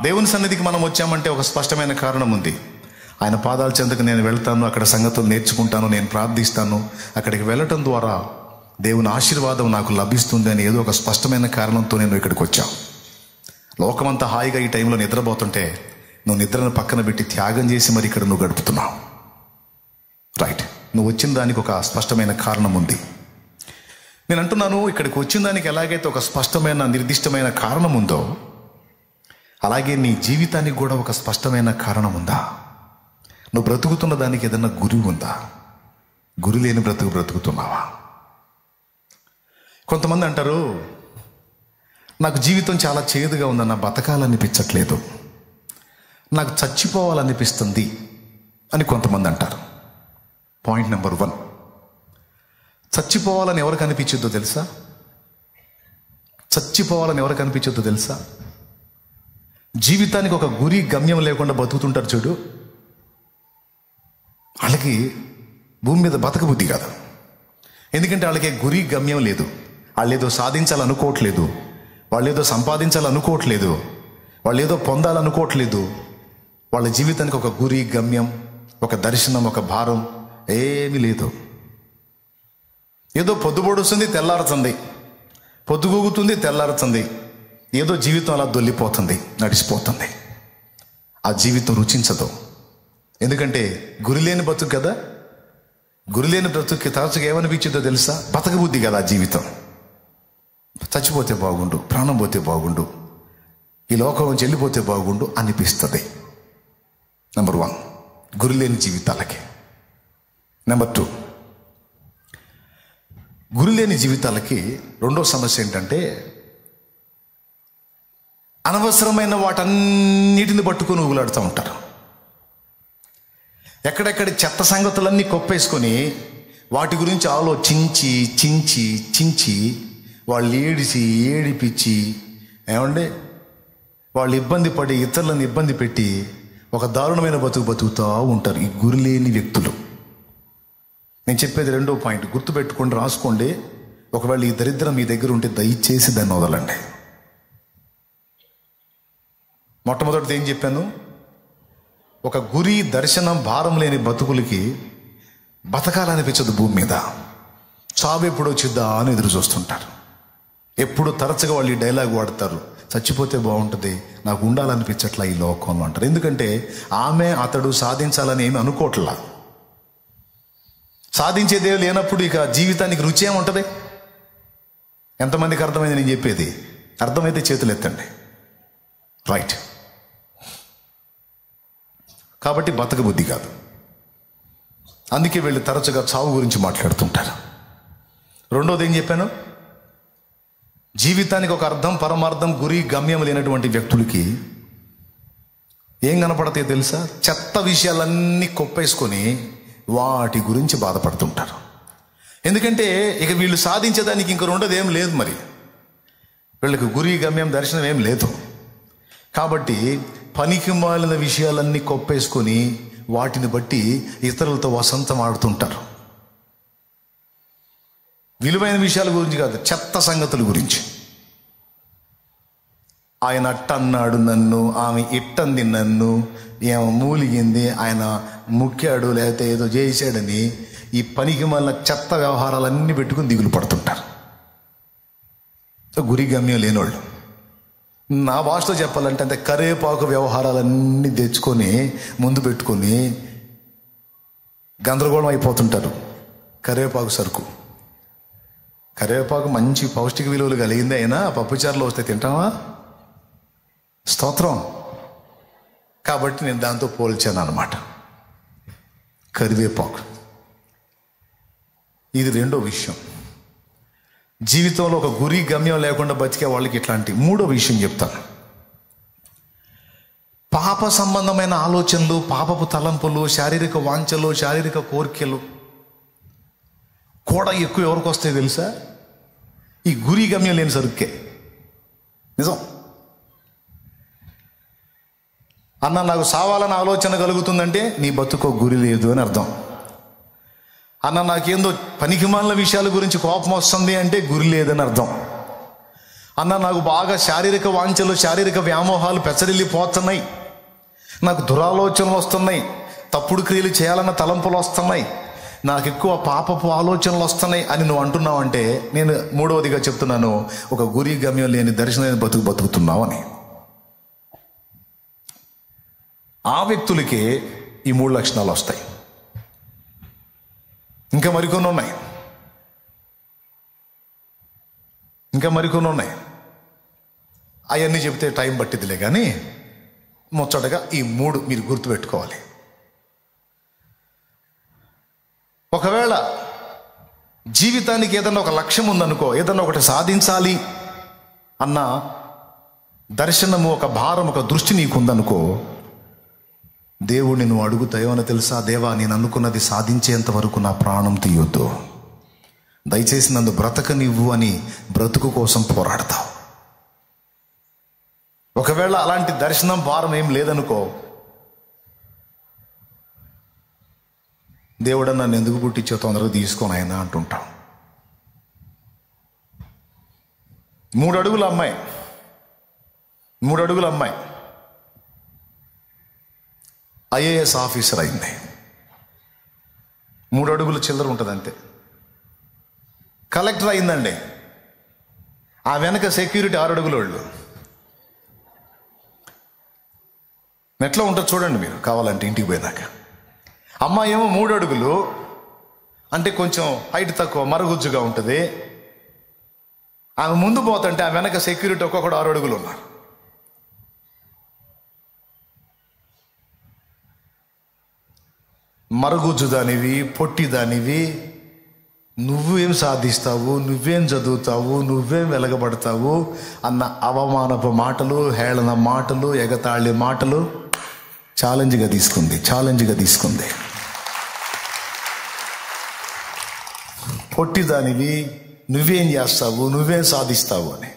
దేవుని సన్నిధికి మనం వచ్చామంటే ఒక స్పష్టమైన కారణం ఉంది. ఆయన పాదాల చెంతకు నేను వెళ్తాను, అక్కడ సంగతులు నేర్చుకుంటాను, నేను ప్రార్థిస్తాను. అక్కడికి వెళ్ళటం ద్వారా దేవుని ఆశీర్వాదం నాకు లభిస్తుంది అని ఏదో ఒక స్పష్టమైన కారణంతో నేను ఇక్కడికి వచ్చాను. లోకమంతా హాయిగా ఈ టైంలో నిద్రపోతుంటే నువ్వు నిద్రను పక్కన పెట్టి త్యాగం చేసి మరి ఇక్కడ నువ్వు గడుపుతున్నావు. రైట్, నువ్వు వచ్చిన దానికి ఒక స్పష్టమైన కారణం ఉంది. నేను అంటున్నాను, ఇక్కడికి వచ్చిన దానికి ఎలాగైతే ఒక స్పష్టమైన నిర్దిష్టమైన కారణం ఉందో, అలాగే నీ జీవితానికి కూడా ఒక స్పష్టమైన కారణం ఉందా? నువ్వు బ్రతుకుతున్న దానికి ఏదన్నా గురి ఉందా? గురి లేని బ్రతుకుతున్నావా? కొంతమంది అంటారు, నాకు జీవితం చాలా చేదుగా ఉందన్న, బతకాలనిపించట్లేదు, నాకు చచ్చిపోవాలనిపిస్తుంది అని కొంతమంది అంటారు. పాయింట్ నెంబర్ 1, చచ్చిపోవాలని ఎవరికి అనిపించొద్దో తెలుసా? చచ్చిపోవాలని ఎవరికి అనిపించొద్దో తెలుసా? జీవితానికి ఒక గురి గమ్యం లేకుండా బతుకుతుంటారు చూడు, వాళ్ళకి భూమి మీద బతకబుద్ధి కాదు. ఎందుకంటే వాళ్ళకి గురి గమ్యం లేదు. వాళ్ళు ఏదో సాధించాలనుకోవట్లేదు, వాళ్ళు ఏదో సంపాదించాలనుకోవట్లేదు, వాళ్ళు ఏదో పొందాలనుకోవట్లేదు. వాళ్ళ జీవితానికి ఒక గురి గమ్యం, ఒక దర్శనం, ఒక భారం ఏమీ లేదు. ఏదో పొద్దుబొడుస్తుంది, తెల్లారుతుంది, పొద్దుగూగుతుంది, తెల్లారుతుంది, ఏదో జీవితం అలా దొల్లిపోతుంది, నడిచిపోతుంది. ఆ జీవితం రుచించదు. ఎందుకంటే గురి లేని బ్రతుకు కదా. గురి లేని బ్రతుక్కి తరచుగా ఏమనిపించిందో తెలుసా? బతకబుద్ధి కదా. ఆ జీవితం చచ్చిపోతే బాగుండు, ప్రాణం పోతే బాగుండు, ఈ లోకం నుంచి వెళ్ళిపోతే బాగుండు అనిపిస్తుంది. నెంబర్ 1, గురి లేని జీవితాలకి. నెంబర్ 2, గురి లేని జీవితాలకి రెండో సమస్య ఏంటంటే, అనవసరమైన వాటన్నిటిని పట్టుకొని ఊగులాడుతూ ఉంటారు. ఎక్కడెక్కడి చెత్త సంగతులన్నీ కొప్పేసుకొని వాటి గురించి ఆలోచించి చించి చించి వాళ్ళు ఏడిపించి ఏమంటే వాళ్ళు ఇబ్బంది పడి ఇతరులను ఇబ్బంది పెట్టి ఒక దారుణమైన బతుకుతూ ఉంటారు ఈ గురిలేని వ్యక్తులు. నేను చెప్పేది రెండో పాయింట్, గుర్తుపెట్టుకోండి, రాసుకోండి. ఒకవేళ ఈ దరిద్రం మీ దగ్గర ఉంటే దయచేసి దాన్ని వదలండి. మొట్టమొదటిది ఏం చెప్పాను? ఒక గురి, దర్శనం, భారం లేని బతుకులకి బతకాలనిపించదు భూమి మీద. చావు ఎప్పుడు వచ్చిద్దా అని ఎదురు చూస్తుంటారు. ఎప్పుడు తరచుగా వాళ్ళు ఈ డైలాగ్ వాడతారు, చచ్చిపోతే బాగుంటుంది, నాకు ఉండాలనిపించట్లా ఈ లోకంలో అంటారు. ఎందుకంటే ఆమె అతడు సాధించాలని ఏమి అనుకోవట్లా. సాధించేదే లేనప్పుడు ఇక జీవితానికి రుచి ఏముంటుంది? ఎంతమందికి అర్థమైంది నేను చెప్పేది? అర్థమైతే చేతులు ఎత్తండి. రైట్. కాబట్టి బతక బుద్ధి కాదు. అందుకే వీళ్ళు తరచుగా చావు గురించి మాట్లాడుతుంటారు. రెండోది ఏం చెప్పాను? జీవితానికి ఒక అర్థం, పరమార్థం, గురి, గమ్యం లేనటువంటి వ్యక్తులకి ఏం కనపడతాయో తెలుసా? చెత్త విషయాలన్నీ కొప్పేసుకొని వాటి గురించి బాధపడుతుంటారు. ఎందుకంటే ఇక వీళ్ళు సాధించేదానికి ఇంక రెండోది ఏం లేదు. మరి వీళ్ళకి గురి, గమ్యం, దర్శనం ఏం లేదు. కాబట్టి పనికి మాలిన విషయాలన్నీ కొప్పేసుకొని వాటిని బట్టి ఇతరులతో వసంతం ఆడుతుంటారు. విలువైన విషయాల గురించి కాదు, చెత్త సంగతుల గురించి. ఆయన అట్టన్నాడు నన్ను, ఆమె ఇట్టంది నన్ను, ఏమో మూలిగింది, ఆయన ముక్కాడు, లేకపోతే ఏదో చేశాడని ఈ పనికి మాలిన చెత్త వ్యవహారాలన్నీ పెట్టుకుని దిగులు పడుతుంటారు. గురి గమ్యం లేనోళ్ళు. నా భాషలో చెప్పాలంటే అంతే, కరేపాకు వ్యవహారాలన్నీ తెచ్చుకొని ముందు పెట్టుకొని గందరగోళం అయిపోతుంటారు. కరేపాకు సరుకు, కరేపాకు మంచి పౌష్టిక విలువలు కలిగింది, అయినా పప్పుచారులో వస్తే తింటావా? స్తోత్రం. కాబట్టి నేను దాంతో పోల్చాను అన్నమాట, కరివేపాకు. ఇది రెండో విషయం. జీవితంలో ఒక గురి, గమ్యం లేకుండా బతికే వాళ్ళకి ఇట్లాంటి. మూడో విషయం చెప్తాను. పాప సంబంధమైన ఆలోచనలు, పాపపు తలంపులు, శారీరక వాంఛలు, శారీరక కోరికలు కూడా ఎక్కువ ఎవరికి వస్తాయి తెలుసా? ఈ గురి, గమ్యం లేని సరుకే. నిజం. అన్న నాకు సావాలని ఆలోచన కలుగుతుందంటే నీ బతుకో గురి లేదు అని అర్థం. అన్న నాకేందో పనికిమాలిన విషయాల గురించి కోపం వస్తుంది అంటే గురి లేదని అర్థం. అన్న నాకు బాగా శారీరక వాంఛలు, శారీరక వ్యామోహాలు పెచ్చరిల్లిపోతున్నాయి, నాకు దురాలోచనలు వస్తున్నాయి, తప్పుడు క్రియలు చేయాలన్న తలంపులు వస్తున్నాయి, నాకు ఎక్కువ పాపపు ఆలోచనలు వస్తున్నాయి అని నువ్వు అంటున్నావు అంటే, నేను మూడవదిగా చెప్తున్నాను, ఒక గురి గమ్యం లేని దర్శనమైన బతుకుతున్నావు అని. ఆ వ్యక్తులకే ఈ 3 లక్షణాలు వస్తాయి. ఇంకా మరికొన్ని ఉన్నాయి. అవన్నీ చెప్తే టైం పట్టిద్దిలే, కానీ ముచ్చటగా ఈ 3 మీరు గుర్తుపెట్టుకోవాలి. ఒకవేళ జీవితానికి ఏదన్నా ఒక లక్ష్యం ఉందనుకో, ఏదన్నా ఒకటి సాధించాలి అన్న దర్శనము, ఒక భారం, ఒక దృష్టి నీకుందనుకో, దేవుడిని నువ్వు అడుగుతాయో అని తెలుసా, దేవా నేను అనుకున్నది సాధించేంత వరకు నా ప్రాణం తీయొద్దు, దయచేసి నన్ను బ్రతకనివ్వు అని బ్రతుకు కోసం పోరాడతావు. ఒకవేళ అలాంటి దర్శనం, భారం ఏం లేదనుకో, దేవుడు నన్ను ఎందుకు పుట్టించో తొందరగా తీసుకొని ఆయన అంటుంటాం. 3 అడుగుల అమ్మాయి ఐఏఎస్ ఆఫీసర్ అయింది. 3 అడుగుల చిల్లర ఉంటుంది అంతే. కలెక్టర్ అయిందండి. ఆ వెనక సెక్యూరిటీ 6 అడుగుల వాళ్ళు. ఎట్లా ఉంటుంది చూడండి మీరు, కావాలంటే ఇంటికి పోయినాక. అమ్మాయి ఏమో 3 అడుగులు అంటే కొంచెం హైట్ తక్కువ, మరుగుజ్జుగా ఉంటుంది. ఆమె ముందు పోతుంటే ఆ వెనక సెక్యూరిటీ ఒక్కొక్కడు 6 అడుగులు ఉన్నారు. మరుగుజ్జు దానివి, పొట్టి దానివి, నువ్వేం సాధిస్తావు, నువ్వేం చదువుతావు, నువ్వేం వెలగబడతావు అన్న అవమానపు మాటలు, హేళన మాటలు, ఎగతాళి మాటలు ఛాలెంజ్గా తీసుకుంది. పొట్టి దానివి, నువ్వేం చేస్తావు, నువ్వేం సాధిస్తావు అని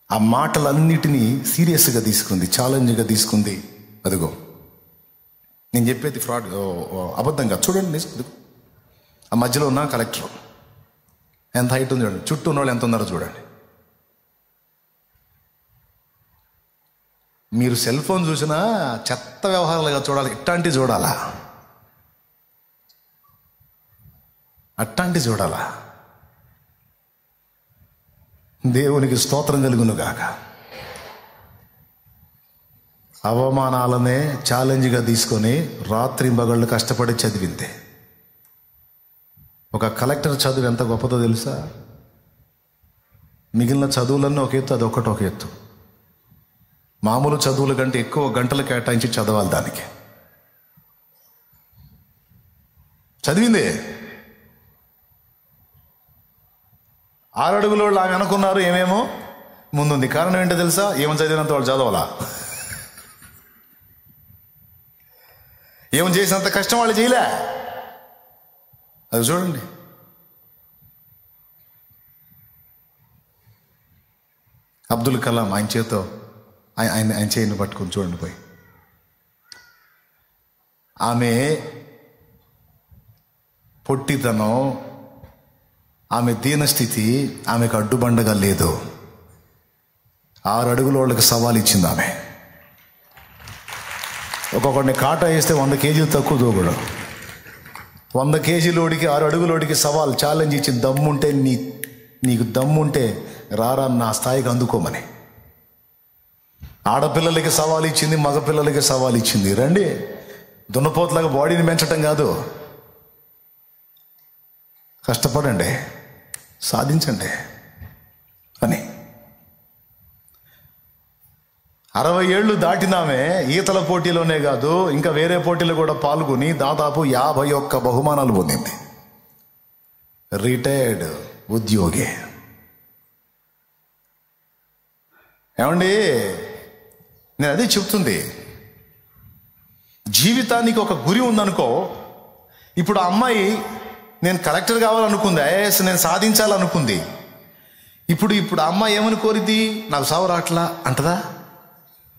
ఆ మాటలన్నిటినీ సీరియస్గా తీసుకుంది, ఛాలెంజ్గా తీసుకుంది. అదిగో నేను చెప్పేది ఫ్రాడ్, అబద్ధంగా చూడండి. ఆ మధ్యలో ఉన్న కలెక్టర్ ఎంత హైట్ ఉంది చూడండి, చుట్టూ ఉన్న వాళ్ళు ఎంత ఉన్నారో చూడండి. మీరు సెల్ ఫోన్ చూసినా చెత్త వ్యవహారాలుగా చూడాలి, అట్టాంటి చూడాలా. దేవునికి స్తోత్రం కలుగును గాక. అవమానాలనే ఛాలెంజ్గా తీసుకొని రాత్రింబగళ్ళు కష్టపడి చదివింది. ఒక కలెక్టర్ చదువు ఎంత గొప్పదో తెలుసా? మిగిలిన చదువులన్నీ ఒక ఎత్తు, అది ఒకటి ఒక ఎత్తు. మామూలు చదువుల కంటే ఎక్కువ గంటలు కేటాయించి చదవాలి. దానికి చదివింది. 6 అడుగుల వాళ్ళు ఆమె అనుకున్నారు ఏమేమో ముందుంది. కారణం ఏంటో తెలుసా? ఏమని చదివినంత వాళ్ళు చదవాలా, ఏమని చేసినంత కష్టం వాళ్ళు చేయలే. అది చూడండి. అబ్దుల్ కలాం ఆయన చేతో ఆయన చేయని పట్టుకొని చూడండి పోయి. ఆమె పొట్టితనం, ఆమె దీనస్థితి ఆమెకు అడ్డుబండగా లేదు. 6 అడుగుల వాళ్ళకి సవాల్ ఇచ్చింది ఆమె. ఒక్కొక్కడిని కాటా వేస్తే 100 కేజీలు తక్కువ దూకడు. 100 కేజీలోడికి 6 అడుగులోడికి సవాల్, ఛాలెంజ్ ఇచ్చి దమ్ముంటే నీకు దమ్ముంటే రారా నా స్థాయికి అందుకోమని. ఆడపిల్లలకి సవాల్ ఇచ్చింది, మగపిల్లలకి సవాల్ ఇచ్చింది. రండి, దున్నపోతులాగా బాడీని పెంచటం కాదు, కష్టపడండి, సాధించండి అని. 60 ఏళ్ళు దాటినామే ఈతల పోటీలోనే కాదు, ఇంకా వేరే పోటీలు కూడా పాల్గొని దాదాపు 51 బహుమానాలు పొందింది. రిటైర్డ్ ఉద్యోగి. ఏమండి, నేను అదే చెప్తుంది. జీవితానికి ఒక గురి ఉందనుకో. ఇప్పుడు ఆ అమ్మాయి నేను కలెక్టర్ కావాలనుకుంది, ఐఏఎస్ నేను సాధించాలనుకుంది. ఇప్పుడు ఆ అమ్మాయి ఏమని కోరిద్ది? నాకు సావు రాట్లా అంటదా?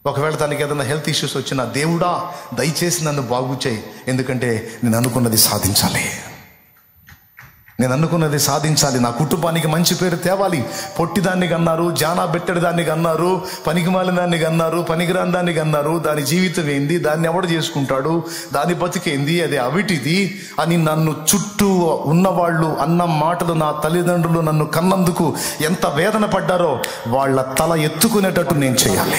ఒకవేళ తనకి ఏదైనా హెల్త్ ఇష్యూస్ వచ్చినా, దేవుడా దయచేసి నన్ను బాగు చేయి, ఎందుకంటే నేను అనుకున్నది సాధించాలి. నేను అనుకున్నది సాధించాలి, నా కుటుంబానికి మంచి పేరు తేవాలి. పొట్టిదాన్ని కన్నారు, జానా బెట్టడి దాన్ని కన్నారు, పనికిమాలిన దాన్ని కన్నారు, పనికిరాని దాన్ని కన్నారు. దాని జీవితం ఏంది, దాన్ని ఎవడు చేసుకుంటాడు, దాని బతికేంది, అది అవిటిది అని నన్ను చుట్టూ ఉన్నవాళ్ళు అన్న మాటలు, నా తల్లిదండ్రులు నన్ను కన్నందుకు ఎంత వేదన పడ్డారో వాళ్ళ తల ఎత్తుకునేటట్టు నేను చేయాలి.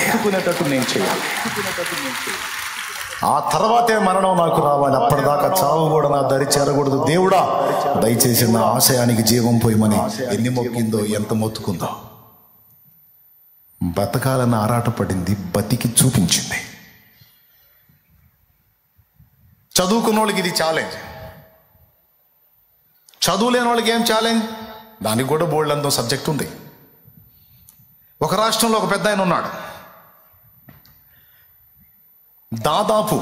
ఆ తర్వాతే మరణం నాకు రావాలి. అప్పటిదాకా చావు కూడా నా దరి చేరకూడదు. దేవుడా దయచేసి నా ఆశయానికి జీవం పోయమని ఎన్ని మొక్కిందో, ఎంత మొత్తుకుందో. బతకాలని ఆరాటపడింది, బతికి చూపించింది. చదువుకున్న వాళ్ళకి ఇది ఛాలెంజ్. చదువులేని వాళ్ళకి ఏం ఛాలెంజ్? దానికి కూడా బోల్డ్ అంత సబ్జెక్ట్ ఉంది. ఒక రాష్ట్రంలో ఒక పెద్ద ఆయన ఉన్నాడు. దాదాపు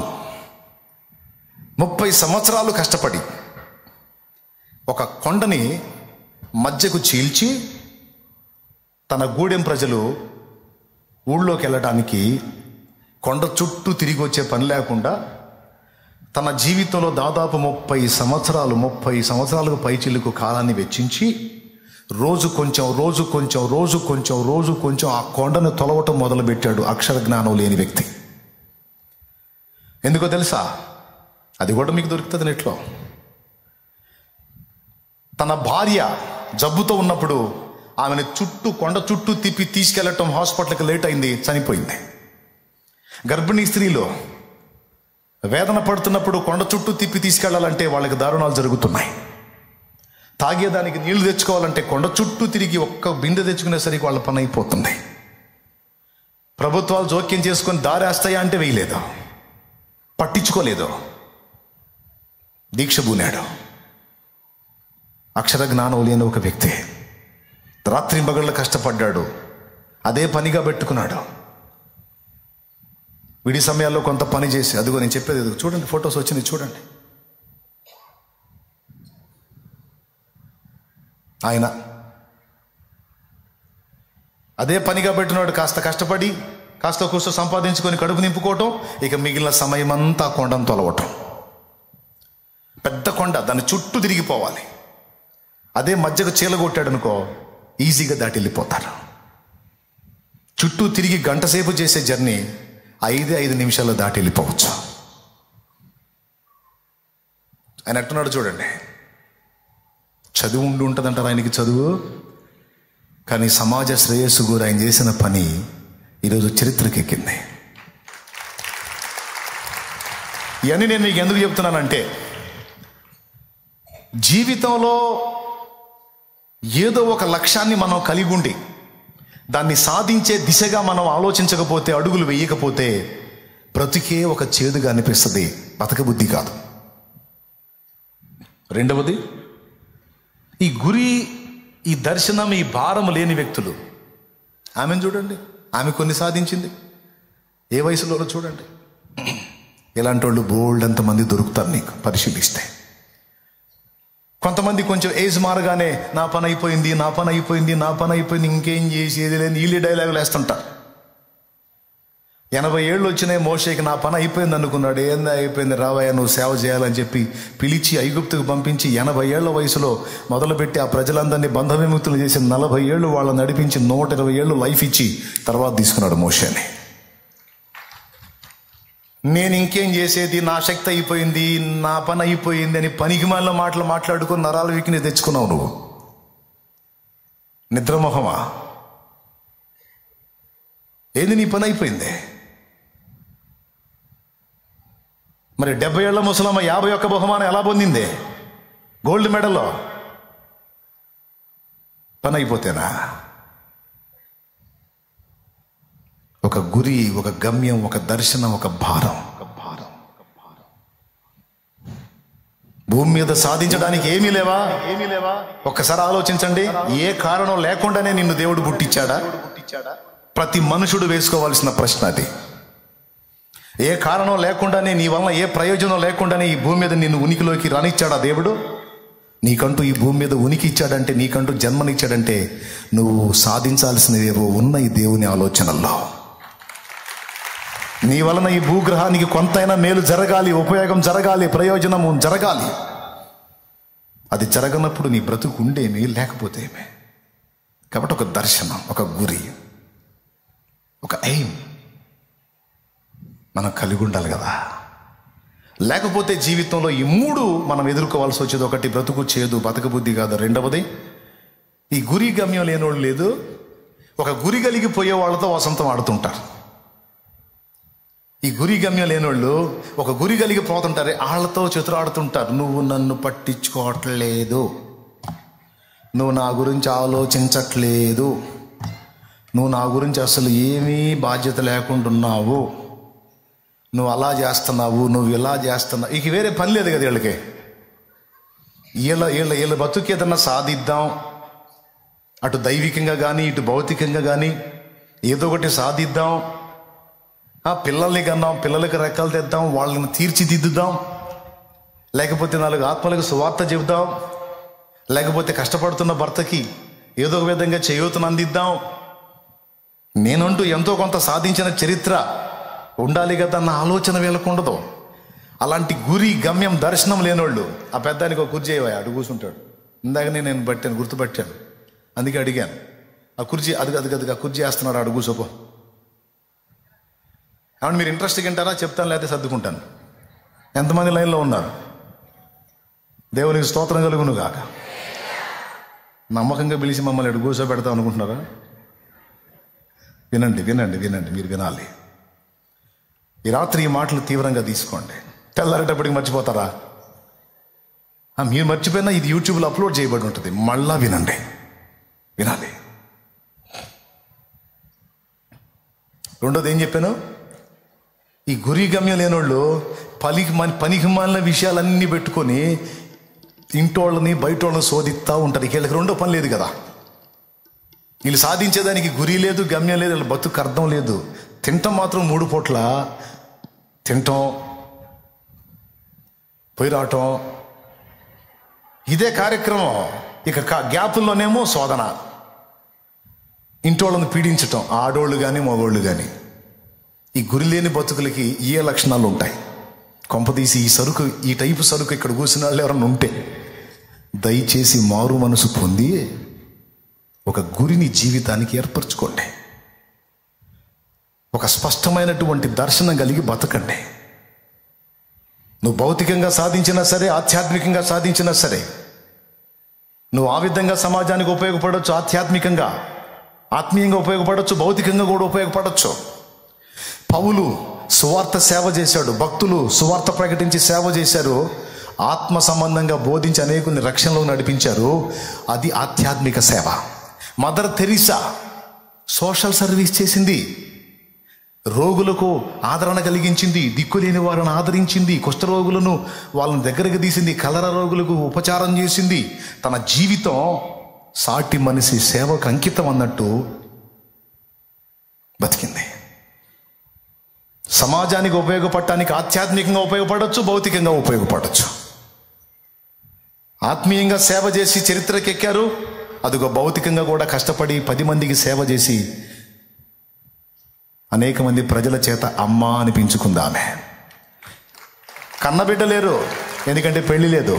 30 సంవత్సరాలు కష్టపడి ఒక కొండని మధ్యకు చీల్చి తన గూడెం ప్రజలు ఊళ్ళోకి వెళ్ళడానికి కొండ చుట్టూ తిరిగి వచ్చే పని లేకుండా తన జీవితంలో దాదాపు 30 సంవత్సరాలకు పైచిల్లుకు కాలాన్ని వెచ్చించి రోజు కొంచెం ఆ కొండను తొలవటం మొదలుపెట్టాడు. అక్షర జ్ఞానం లేని వ్యక్తి. ఎందుకో తెలుసా? అది కూడా మీకు దొరుకుతుంది నెట్లో. తన భార్య జబ్బుతో ఉన్నప్పుడు ఆమెను కొండ చుట్టూ తిప్పి తీసుకెళ్లటం, హాస్పిటల్కి లేట్ అయింది, చనిపోయింది. గర్భిణీ స్త్రీలు వేదన పడుతున్నప్పుడు కొండ చుట్టూ తిప్పి తీసుకెళ్లాలంటే వాళ్ళకి దారుణాలు జరుగుతున్నాయి. తాగేదానికి నీళ్లు తెచ్చుకోవాలంటే కొండ చుట్టూ తిరిగి ఒక్క బిందె తెచ్చుకునేసరికి వాళ్ళ పని అయిపోతుంది. ప్రభుత్వాలు జోక్యం చేసుకొని దారేస్తాయా అంటే వేయలేదు, పట్టించుకోలేదు, దీక్ష పూనాడు. అక్షర జ్ఞానం లేని ఒక వ్యక్తి రాత్రింబగళ్ళు కష్టపడ్డాడు, అదే పనిగా పెట్టుకున్నాడు. విడి సమయాల్లో కొంత పని చేసి, అదిగో నేను చెప్పేది చూడండి, ఫొటోస్ వచ్చింది చూడండి. ఆయన అదే పనిగా పెట్టినాడు. కాస్త కష్టపడి కాస్త కూస్త సంపాదించుకొని కడుపు నింపుకోవటం, ఇక మిగిలిన సమయం అంతా కొండను తొలవటం. పెద్ద కొండ, దాన్ని చుట్టూ తిరిగిపోవాలి. అదే మధ్యకు చీలగొట్టాడు అనుకో, ఈజీగా దాటి వెళ్ళిపోతారు. చుట్టూ తిరిగి గంట సేపు చేసే జర్నీ 5 నిమిషాల్లో దాటి వెళ్ళిపోవచ్చు. ఆయన అంటున్నాడు చూడండి, చదువు ఉంటుందంటారు ఆయనకి చదువు, కానీ సమాజ శ్రేయస్సు గురి ఆయన చేసిన పని ఈరోజు చరిత్రకెక్కింది. ఇవన్నీ నేను మీకు ఎందుకు చెప్తున్నానంటే, జీవితంలో ఏదో ఒక లక్ష్యాన్ని మనం కలిగి ఉండి దాన్ని సాధించే దిశగా మనం ఆలోచించకపోతే, అడుగులు వేయకపోతే బ్రతికే ఒక చేదుగా అనిపిస్తుంది, బతకబుద్ధి కాదు. రెండవది, ఈ గురి, ఈ దర్శనం, ఈ భారం లేని వ్యక్తులు. ఆమెను చూడండి, ఆమె కొన్ని సాధించింది, ఏ వయసులోనో చూడండి. ఇలాంటి వాళ్ళు బోల్డ్ ఎంతమంది దొరుకుతారు నీకు పరిశీలిస్తే. కొంతమంది కొంచెం ఏజ్ మారగానే నా పని అయిపోయింది, ఇంకేం చేసేది లేని వీళ్ళే డైలాగులు వేస్తుంటారు. 80 ఏళ్ళు వచ్చినాయి మోషేకి, నా పని అయిపోయింది అనుకున్నాడు. ఏందా అయిపోయింది, రావయ్య నువ్వు సేవ చేయాలని చెప్పి పిలిచి ఐగుప్తుకు పంపించి 80 ఏళ్ల వయసులో మొదలుపెట్టి ఆ ప్రజలందరినీ బంధ విముక్తులు చేసి 40 ఏళ్ళు వాళ్ళని నడిపించి 120 ఏళ్ళు లైఫ్ ఇచ్చి తర్వాత తీసుకున్నాడు మోషేని. నేను ఇంకేం చేసేది, నా శక్తి అయిపోయింది, నా పని అయిపోయింది అని పనికిమాలిన మాటలు మాట్లాడుకొని నరాల వీకిని తెచ్చుకున్నావు నువ్వు. నిద్రమోహమా? ఏంది నీ పని అయిపోయింది? మరి 70 ఏళ్ల ముసలమ్మ 51 బహుమానం ఎలా పొందింది? గోల్డ్ మెడల్లో. పని అయిపోతేనా? ఒక గురి, ఒక గమ్యం, ఒక దర్శనం, ఒక భారం. భూమి మీద సాధించడానికి ఏమీ లేవా? ఒక్కసారి ఆలోచించండి. ఏ కారణం లేకుండానే నిన్ను దేవుడు పుట్టించాడా? ప్రతి మనుషుడు వేసుకోవాల్సిన ప్రశ్న అది. ఏ కారణం లేకుండానే, నీ వలన ఏ ప్రయోజనం లేకుండానే ఈ భూమి మీద నిన్ను ఉనికిలోకి రానిచ్చాడా దేవుడు? నీకంటూ ఈ భూమి మీద ఉనికి ఇచ్చాడంటే, నీకంటూ జన్మనిచ్చాడంటే నువ్వు సాధించాల్సినవేవో ఉన్న ఈ దేవుని ఆలోచనల్లో. నీ వలన ఈ భూగ్రహానికి కొంతైనా మేలు జరగాలి, ఉపయోగం జరగాలి, ప్రయోజనము జరగాలి. అది జరగనప్పుడు నీ బ్రతుకు ఉండేమి, లేకపోతే ఏమే. కాబట్టి ఒక దర్శనం, ఒక గురి, ఒక ఎయిమ్ మనం కలిగి ఉండాలి కదా. లేకపోతే జీవితంలో ఈ మూడు మనం ఎదుర్కోవాల్సి వచ్చేది. ఒకటి బ్రతుకు చేదు, బతకబుద్ధి కాదు. రెండవది ఈ గురి గమ్యం లేనోళ్ళు లేదు. ఒక గురి కలిగిపోయే వాళ్ళతో వసంతం ఆడుతుంటారు. ఈ గురి గమ్యం లేనోళ్ళు ఒక గురి కలిగి పోతుంటారు, వాళ్ళతో ఆడుతుంటారు. నువ్వు నన్ను పట్టించుకోవట్లేదు, నువ్వు నా గురించి ఆలోచించట్లేదు, నువ్వు నా గురించి అసలు ఏమీ బాధ్యత లేకుండా ఉన్నావు, నువ్వు అలా చేస్తున్నావు, నువ్వు ఇలా చేస్తున్నావు. ఇక వేరే పని లేదు కదా వీళ్ళకి. వీళ్ళ బతుకు ఏదన్నా సాధిద్దాం, అటు దైవికంగా కానీ ఇటు భౌతికంగా కానీ ఏదో ఒకటి సాధిద్దాం, పిల్లల్ని కన్నాం, పిల్లలకి రెక్కలు తెద్దాం, వాళ్ళని తీర్చిదిద్దుదాం, లేకపోతే 4 ఆత్మలకు సువార్త చెబుదాం, లేకపోతే కష్టపడుతున్న భర్తకి ఏదో ఒక విధంగా చేయూతను అందిద్దాం, నేనంటూ ఎంతో కొంత సాధించిన చరిత్ర ఉండాలి కదా అన్న ఆలోచన వీళ్ళకు ఉండదు. అలాంటి గురి గమ్యం దర్శనం లేనోళ్ళు ఆ పెద్దానికి ఒక కుర్చీ అడుగు కూర్చుంటాడు. ఇందాకనే నేను పట్టాను, గుర్తుపట్టాను, అందుకే అడిగాను. ఆ కుర్చీ అది కుర్చీ వేస్తున్నాడు, అడుగు కూర్చోపో. అవును, మీరు ఇంట్రెస్ట్గా వింటారా? చెప్తాను, లేకపోతే సర్దుకుంటాను. ఎంతమంది లైన్లో ఉన్నారు? దేవునికి స్తోత్రం కలుగును గాక. నమ్మకంగా పిలిచి మమ్మల్ని ఎడు కూర్చోబెడతాం అనుకుంటున్నారా? వినండి వినండి వినండి, మీరు వినాలి. ఈ రాత్రి ఈ మాటలు తీవ్రంగా తీసుకోండి. తెల్లారేటప్పటికి మర్చిపోతారా? మీరు మర్చిపోయినా ఇది యూట్యూబ్లో అప్లోడ్ చేయబడి ఉంటుంది, మళ్ళా వినండి, వినాలి. రెండోది ఏం చెప్పాను? ఈ గురి గమ్యం లేనోళ్ళు పనికి మాలిన విషయాలన్నీ పెట్టుకొని ఇంటోళ్ళని బయటోళ్ళని శోధిస్తూ ఉంటారు. వీళ్ళకి రెండో పని లేదు కదా. వీళ్ళు సాధించేదానికి గురి లేదు, గమ్యం లేదు, వీళ్ళ బతుకు అర్థం లేదు. తింటాం మాత్రం 3 పూట్ల తింటాం, పోయి రావటం, ఇదే కార్యక్రమం. ఇక గ్యాపుల్లోనేమో శోధన, ఇంటోళ్ళని పీడించటం, ఆడోళ్ళు కానీ మగోళ్ళు కానీ. ఈ గురి లేని బతుకులకి ఏ లక్షణాలు ఉంటాయి? కొంపదీసి ఈ టైపు సరుకు ఇక్కడ కూర్చున్న వాళ్ళు ఎవరన్నా ఉంటే దయచేసి మారు మనసు పొంది ఒక గురిని జీవితానికి ఏర్పరచుకోండి. ఒక స్పష్టమైనటువంటి దర్శనం కలిగి బతకండి. నువ్వు భౌతికంగా సాధించినా సరే, ఆధ్యాత్మికంగా సాధించినా సరే, నువ్వు ఆ విధంగా సమాజానికి ఉపయోగపడవచ్చు, ఆధ్యాత్మికంగా ఆత్మీయంగా ఉపయోగపడవచ్చు, భౌతికంగా కూడా ఉపయోగపడవచ్చు. పౌలు సువార్త సేవ చేశాడు, భక్తులు సువార్త ప్రకటించి సేవ చేశారు, ఆత్మ సంబంధంగా బోధించి అనేకుల్ని రక్షణలో నడిపించారు. అది ఆధ్యాత్మిక సేవ. మదర్ తెరీసా సోషల్ సర్వీస్ చేసింది, రోగులకు ఆదరణ కలిగించింది, దిక్కులేని వారిని ఆదరించింది, కుష్ఠరోగులను వాళ్ళని దగ్గరకు తీసింది, కలరా రోగులకు ఉపచారం చేసింది. తన జీవితం సాటి మనిషి సేవకు అంకితం అన్నట్టు బతికింది. సమాజానికి ఉపయోగపడటానికి ఆధ్యాత్మికంగా ఉపయోగపడవచ్చు, భౌతికంగా ఉపయోగపడవచ్చు. ఆత్మీయంగా సేవ చేసి చరిత్రకెక్కారు, అదిగో భౌతికంగా కూడా కష్టపడి 10 మందికి సేవ చేసి అనేక మంది ప్రజల చేత అమ్మ అనిపించుకుందామె. కన్నబిడ్డ లేరు, ఎందుకంటే పెళ్లి లేదు.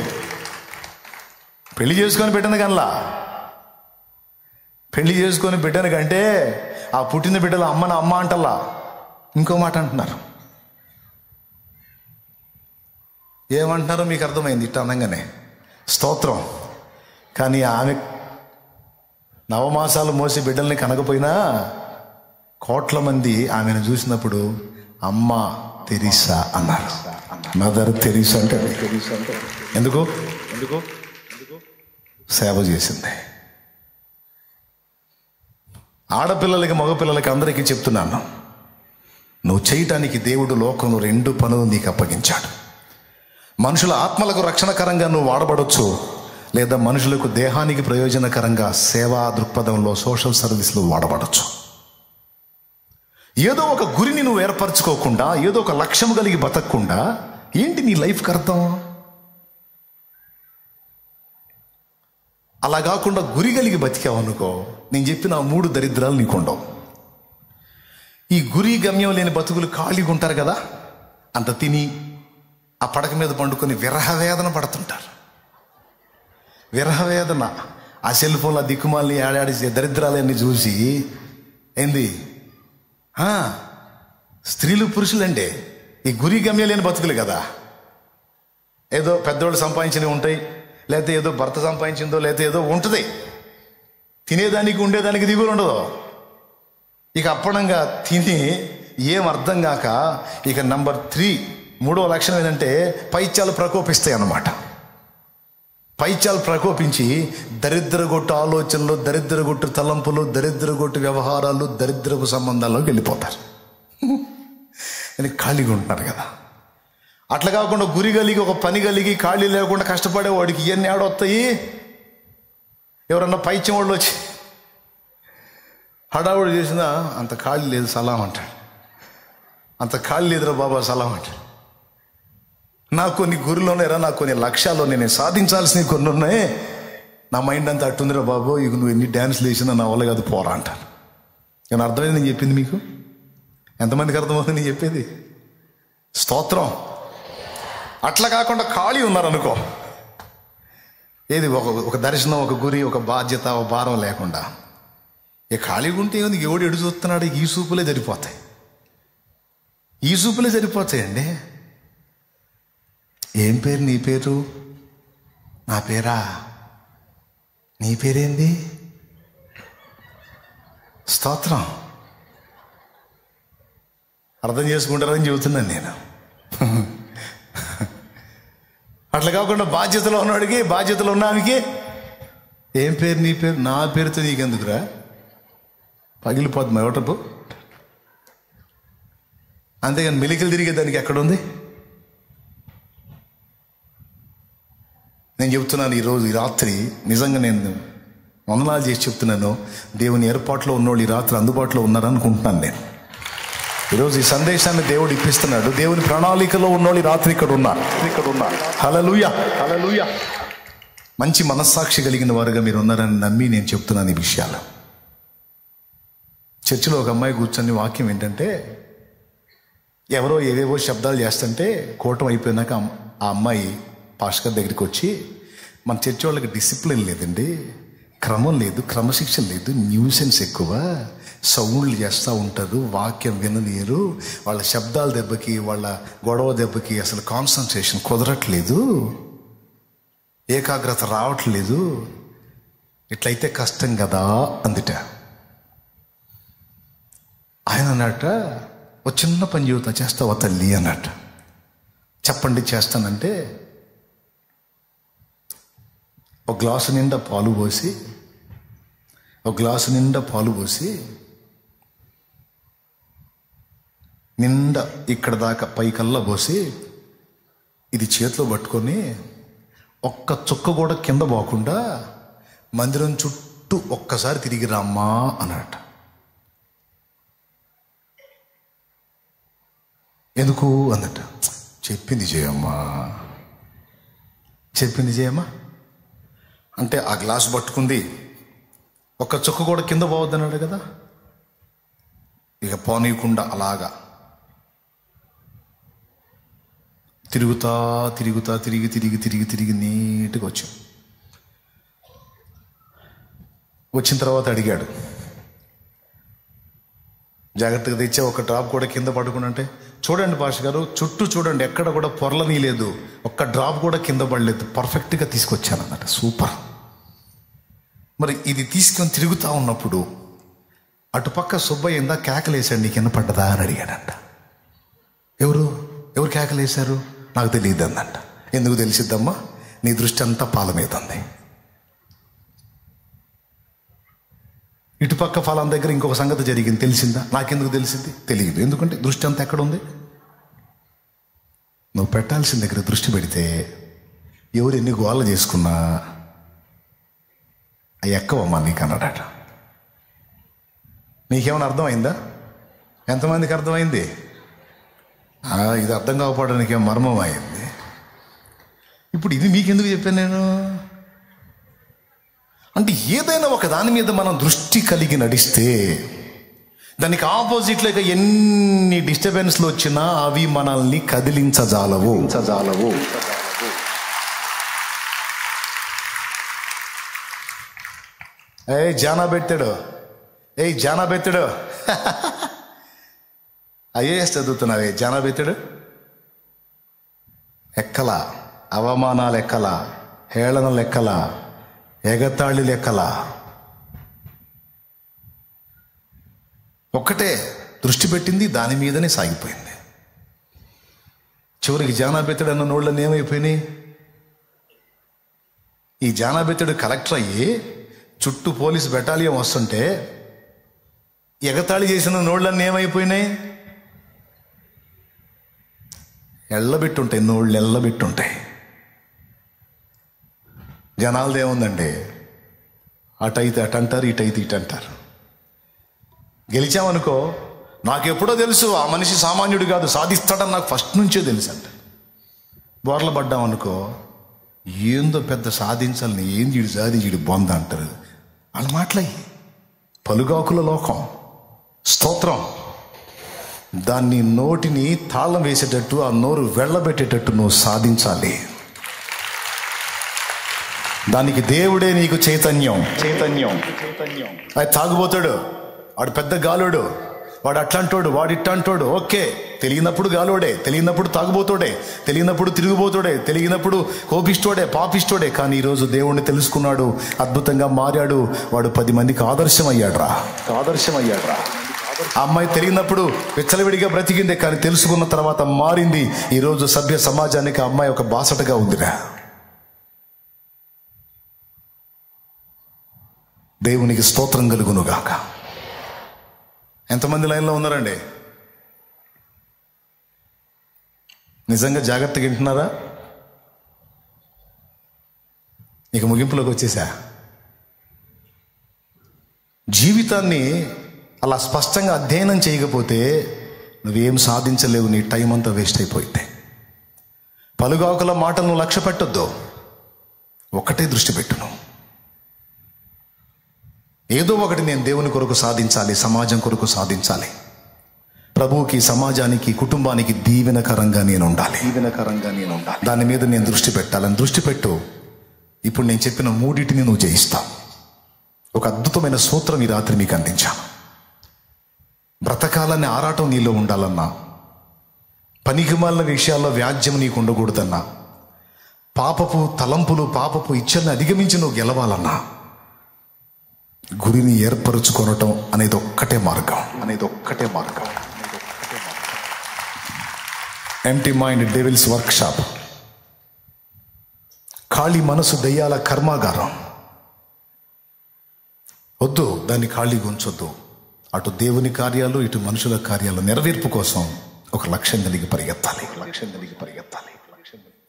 పెళ్లి చేసుకొని బిడ్డను కనలా. పెళ్లి చేసుకొని బిడ్డను కంటే ఆ పుట్టిన బిడ్డల అమ్మను అమ్మ అంటల్లా, ఇంకో మాట అంటున్నారు. ఏమంటున్నారో మీకు అర్థమైంది ఇట్లా అనగానే. స్తోత్రం. కానీ ఆమె నవమాసాలు మోసి బిడ్డల్ని కనకపోయినా కోట్ల మంది ఆమెను చూసినప్పుడు అమ్మ తెరీసా అన్నారు. మదర్ తెరీసా అంటే ఎందుకు సేవ చేసింది. ఆడపిల్లలకి మగపిల్లలకి అందరికీ చెప్తున్నాను, నువ్వు చేయటానికి దేవుడు లోకంలో 2 పనులు నీకు అప్పగించాడు. మనుషుల ఆత్మలకు రక్షణకరంగా నువ్వు వాడబడవచ్చు, లేదా మనుషులకు దేహానికి ప్రయోజనకరంగా సేవా దృక్పథంలో సోషల్ సర్వీస్లో వాడబడవచ్చు. ఏదో ఒక గురిని నువ్వు ఏర్పరచుకోకుండా, ఏదో ఒక లక్ష్యం కలిగి బతకకుండా ఏంటి నీ లైఫ్కి అర్థం? అలా కాకుండా గురి కలిగి బతికావనుకో, నేను చెప్పిన 3 దరిద్రాలు నీకుండవు. ఈ గురి గమ్యం లేని బతుకులు ఖాళీగా ఉంటారు కదా, అంత తిని ఆ పడక మీద పండుకొని విరహ వేదన పడుతుంటారు. విరహవేదన. ఆ సెల్ ఫోన్లో దిక్కుమాలని ఆడాడి దరిద్రాలన్నీ చూసి ఏంది స్త్రీలు పురుషులంటే ఈ గురి గమ్యం లేని బతుకులు కదా. ఏదో పెద్దోళ్ళు సంపాదించినవి ఉంటాయి, లేకపోతే ఏదో భర్త సంపాదించిందో లేకపోతే ఏదో ఉంటుంది. తినేదానికి ఉండేదానికి దిగులు ఉండదు. ఇక అప్పడంగా తిని ఏం అర్థం కాక ఇక నంబర్ 3 మూడో లక్షణం ఏంటంటే పైత్యాలు ప్రకోపిస్తాయి అన్నమాట. పైత్యాలు ప్రకోపించి దరిద్రగొట్టు ఆలోచనలు, దరిద్రగొట్టు తలంపులు, దరిద్రగొట్టు వ్యవహారాలు, దరిద్రపు సంబంధాల్లోకి వెళ్ళిపోతారు. ఖాళీగా ఉంటున్నారు కదా. అట్లా కాకుండా గురి కలిగి ఒక పని కలిగి ఖాళీ లేకుండా కష్టపడే వాడికి ఇవన్నీ ఆడొస్తాయి. ఎవరన్నా పైత్యం వాళ్ళు వచ్చి హడావుడు చేసినా అంత ఖాళీ లేదు సలాం అంటాడు. అంత ఖాళీ లేదురా బాబా సలాం అంటాడు. నాకు కొన్ని గురిలోనేరా, నాకు కొన్ని లక్ష్యాలు నేను సాధించాల్సినవి కొన్ని ఉన్నాయి, నా మైండ్ అంతా అట్టుందిరా బాబు, ఇక నువ్వు ఎన్ని డ్యాన్స్లు వేసినా నా వల్ల కాదు పోరా అంటారు. నేను అర్థమైంది నేను చెప్పింది మీకు? ఎంతమందికి అర్థమవుతుంది నేను చెప్పేది? స్తోత్రం. అట్లా కాకుండా ఖాళీ ఉన్నారనుకో, ఏది ఒక దర్శనం, ఒక గురి, ఒక బాధ్యత, ఒక భారం లేకుండా ఇక ఖాళీగా ఉంటే ఏముంది, ఎవడు ఎడు చూస్తున్నాడు, ఈ సూపులే సరిపోతాయి, ఈ సూపులే సరిపోతాయండి. ఏం పేరు నీ పేరు? నా పేరా? నీ పేరేంది? స్తోత్రం. అర్థం చేసుకుంటారని చెబుతున్నాను నేను. అట్లా కాకుండా బాధ్యతలో ఉన్నవాడికి, బాధ్యతలో ఉన్నానికి ఏం పేరు నీ పేరు? నా పేరుతో నీకెందుకురా, పగిలిపోతుంది ఎవటపు. అంతేగాని మెలికలు తిరిగేదానికి ఎక్కడుంది? నేను చెప్తున్నాను ఈరోజు, ఈ రాత్రి నిజంగా నేను వందనాలు చేసి చెప్తున్నాను. దేవుని ఏర్పాట్లో ఉన్నోళ్ళు ఈ రాత్రి అందుబాటులో ఉన్నారనుకుంటున్నాను నేను. ఈరోజు ఈ సందేశాన్ని దేవుడు ఇప్పిస్తున్నాడు. దేవుని ప్రణాళికలో ఉన్నోళ్ళు ఈ రాత్రి ఇక్కడ ఉన్నారు. హల్లెలూయా, హల్లెలూయా. మంచి మనస్సాక్షి కలిగిన వారుగా మీరు ఉన్నారని నమ్మి నేను చెప్తున్నాను ఈ విషయాలు. చర్చిలో ఒక అమ్మాయి కూర్చొని వాక్యం ఏంటంటే, ఎవరో ఏవేవో శబ్దాలు చేస్తుంటే కూటం అయిపోయినాక ఆ అమ్మాయి పాస్టర్ దగ్గరికి వచ్చి, మన చర్చి వాళ్ళకి డిసిప్లిన్ లేదండి, క్రమం లేదు, క్రమశిక్షణ లేదు, న్యూసెన్స్ ఎక్కువ, సౌండ్లు చేస్తూ ఉంటారు, వాక్యం విననీయరు, వాళ్ళ శబ్దాల దెబ్బకి, వాళ్ళ గొడవ దెబ్బకి అసలు కాన్సన్ట్రేషన్ కుదరట్లేదు, ఏకాగ్రత రావట్లేదు, ఇట్లయితే కష్టం కదా అందుట. ఆయన అన్నట్ట, ఓ చిన్న పని చెబుతా, చేస్తావా తల్లి అన్నట్ట. చెప్పండి చేస్తానంటే, ఒక గ్లాసు నిండా పాలు పోసి, ఒక గ్లాసు నిండా పాలు పోసి నిండా ఇక్కడ దాకా పైకల్లా పోసి ఇది చేతిలో పట్టుకొని ఒక్క చుక్క కూడా కింద పోకుండా మందిరం చుట్టూ ఒక్కసారి తిరిగి రామ్మా అన్నట్ట. ఎందుకు అన్నట్ట. చెప్పింది చేయమ్మా, చెప్పింది చేయమ్మా అంటే ఆ గ్లాసు పట్టుకుంది, ఒక్క చుక్క కూడా కింద పోవద్దన్నాడు కదా, ఇక పోనీయకుండా అలాగా తిరుగుతా తిరుగుతా తిరిగి తిరిగి తిరిగి తిరిగి నీట్గా వచ్చిన తర్వాత అడిగాడు, జాగ్రత్తగా తెచ్చే ఒక డ్రాప్ కూడా కింద పడుకుని అంటే, చూడండి పాస్టర్ గారు చుట్టూ చూడండి, ఎక్కడ కూడా పొరలని లేదు, ఒక్క డ్రాప్ కూడా కింద పడలేదు, పర్ఫెక్ట్గా తీసుకొచ్చాను అన్నమాట. సూపర్. మరి ఇది తీసుకొని తిరుగుతూ ఉన్నప్పుడు అటుపక్క సుబ్బయ్య ఇందా కేకలేశాడు, నీ కింద పడ్డదా అని అడిగాడంట. ఎవరు కేకలేశారు? నాకు తెలియదు అందంట. ఎందుకు తెలిసిద్దమ్మా? నీ దృష్టి అంతా పాల మీద ఉంది. ఇటుపక్క ఫలం దగ్గర ఇంకొక సంగతి జరిగింది, తెలిసిందా? నాకెందుకు తెలిసింది? తెలియదు. ఎందుకంటే దృష్టి అంతా ఎక్కడ ఉంది? నువ్వు పెట్టాల్సిన దగ్గర దృష్టి పెడితే ఎవరు ఎన్ని గోళ్ళు చేసుకున్నా అవి ఎక్కవమ్మా నీకు అన్నాడట. నీకేమైనా అర్థమైందా? ఎంతమందికి అర్థమైంది? ఇది అర్థం కాకపోవడానికి మర్మం అయింది. ఇప్పుడు ఇది మీకెందుకు చెప్పాను నేను అంటే, ఏదైనా ఒక దాని మీద మనం దృష్టి కలిగి నడిస్తే దానికి ఆపోజిట్లో ఎన్ని డిస్టర్బెన్స్లు వచ్చినా అవి మనల్ని కదిలించజాలవు. జానా బెత్తడు, జానా బెత్తడు. ఐఏఎస్ చదువుతున్నావే, జానా బెత్తడు. ఎక్కల, అవమానాలు ఎక్కల, హేళనలు ఎక్కల, ఎగతాళి లెక్కల. ఒక్కటే దృష్టి పెట్టింది, దాని మీదనే సాగిపోయింది. చివరికి జానాబెత్తడు అన్న నోళ్ళని ఏమైపోయినాయి? ఈ జానాబెత్తడు కలెక్టర్ అయ్యి చుట్టూ పోలీసు బెటాలియం వస్తుంటే ఎగతాళి చేసిన నోళ్ళన్నీ ఏమైపోయినాయి? ఎళ్ళబెట్టుంటాయి, నోళ్ళు ఎళ్ళబెట్టుంటాయి. జనాలది ఏముందండి, అటైతే అటు అంటారు, ఇటైతే ఇటు అంటారు. గెలిచామనుకో, నాకెప్పుడో తెలుసు ఆ మనిషి సామాన్యుడు కాదు, సాధిస్తాడని నాకు ఫస్ట్ నుంచే తెలుసు అంట. బోర్ల పడ్డామనుకో, ఏందో పెద్ద సాధించాలని, ఏంది వీడు సాధించి బొంద అంటారు. వాళ్ళ మాటలయ్యి పలుగాకుల లోకం. స్తోత్రం. దాన్ని నోటిని తాళం వేసేటట్టు, ఆ నోరు వెళ్ళబెట్టేటట్టు నువ్వు సాధించాలి. దానికి దేవుడే నీకు చైతన్యం. అది తాగుబోతాడు, వాడు పెద్ద గాలోడు, వాడు అట్లాంటోడు, వాడు ఇట్లాంటోడు. ఓకే, తెలియనప్పుడు గాలోడే, తెలియనప్పుడు తాగుబోతోడే, తెలియనప్పుడు తిరుగుబోతోడే, తెలియనప్పుడు కోపిష్టోడే, పాపిష్టోడే. కానీ ఈరోజు దేవుణ్ణి తెలుసుకున్నాడు, అద్భుతంగా మారాడు, వాడు 10 మందికి ఆదర్శం అయ్యాడ్రా. ఆ అమ్మాయి తెలియనప్పుడు విచ్చలవిడిగా బ్రతికిందే, కానీ తెలుసుకున్న తర్వాత మారింది. ఈరోజు సభ్య సమాజానికి ఆ అమ్మాయి ఒక బాసటగా ఉందిరా. దేవునికి స్తోత్రం కలుగునుగాక. ఎంతమంది లైన్లో ఉన్నారండి? నిజంగా జాగ్రత్తగా వింటున్నారా? ఇక ముగింపులోకి వచ్చేసా. జీవితాన్ని అలా స్పష్టంగా అధ్యయనం చేయకపోతే నువ్వేం సాధించలేవు, నీ టైం అంతా వేస్ట్ అయిపోయింది. పలుగాకుల మాటలను లక్ష్య పెట్టొద్దు, ఒకటే దృష్టి పెట్టును. ఏదో ఒకటి నేను దేవుని కొరకు సాధించాలి, సమాజం కొరకు సాధించాలి, ప్రభువుకి, సమాజానికి, కుటుంబానికి దీవెనకరంగా నేను ఉండాలి. దాని మీద నేను దృష్టి పెట్టాలని దృష్టి పెట్టు. ఇప్పుడు నేను చెప్పిన 3 నువ్వు జయిస్తావు. ఒక అద్భుతమైన సూత్రం ఈ రాత్రి మీకు అందించాను. బ్రతకాలనే ఆరాటం నీలో ఉండాలన్నా, పనికిమాలిన విషయాల్లో వ్యాజ్యం నీకు ఉండకూడదన్నా, పాపపు తలంపులు, పాపపు ఇచ్చల్ని అధిగమించి నువ్వు గెలవాలన్నా, గురిని ఏర్పరుచుకొనటం అనేది ఒక్కటే మార్గం. Empty mind devils workshop. ఖాళీ మనసు దయ్యాల కర్మాగారం. వద్దు, దాన్ని ఖాళీగా ఉంచొద్దు. అటు దేవుని కార్యాలు, ఇటు మనుషుల కార్యాలు నెరవేర్పు కోసం ఒక లక్ష్యం కలిగి పరిగెత్తాలి.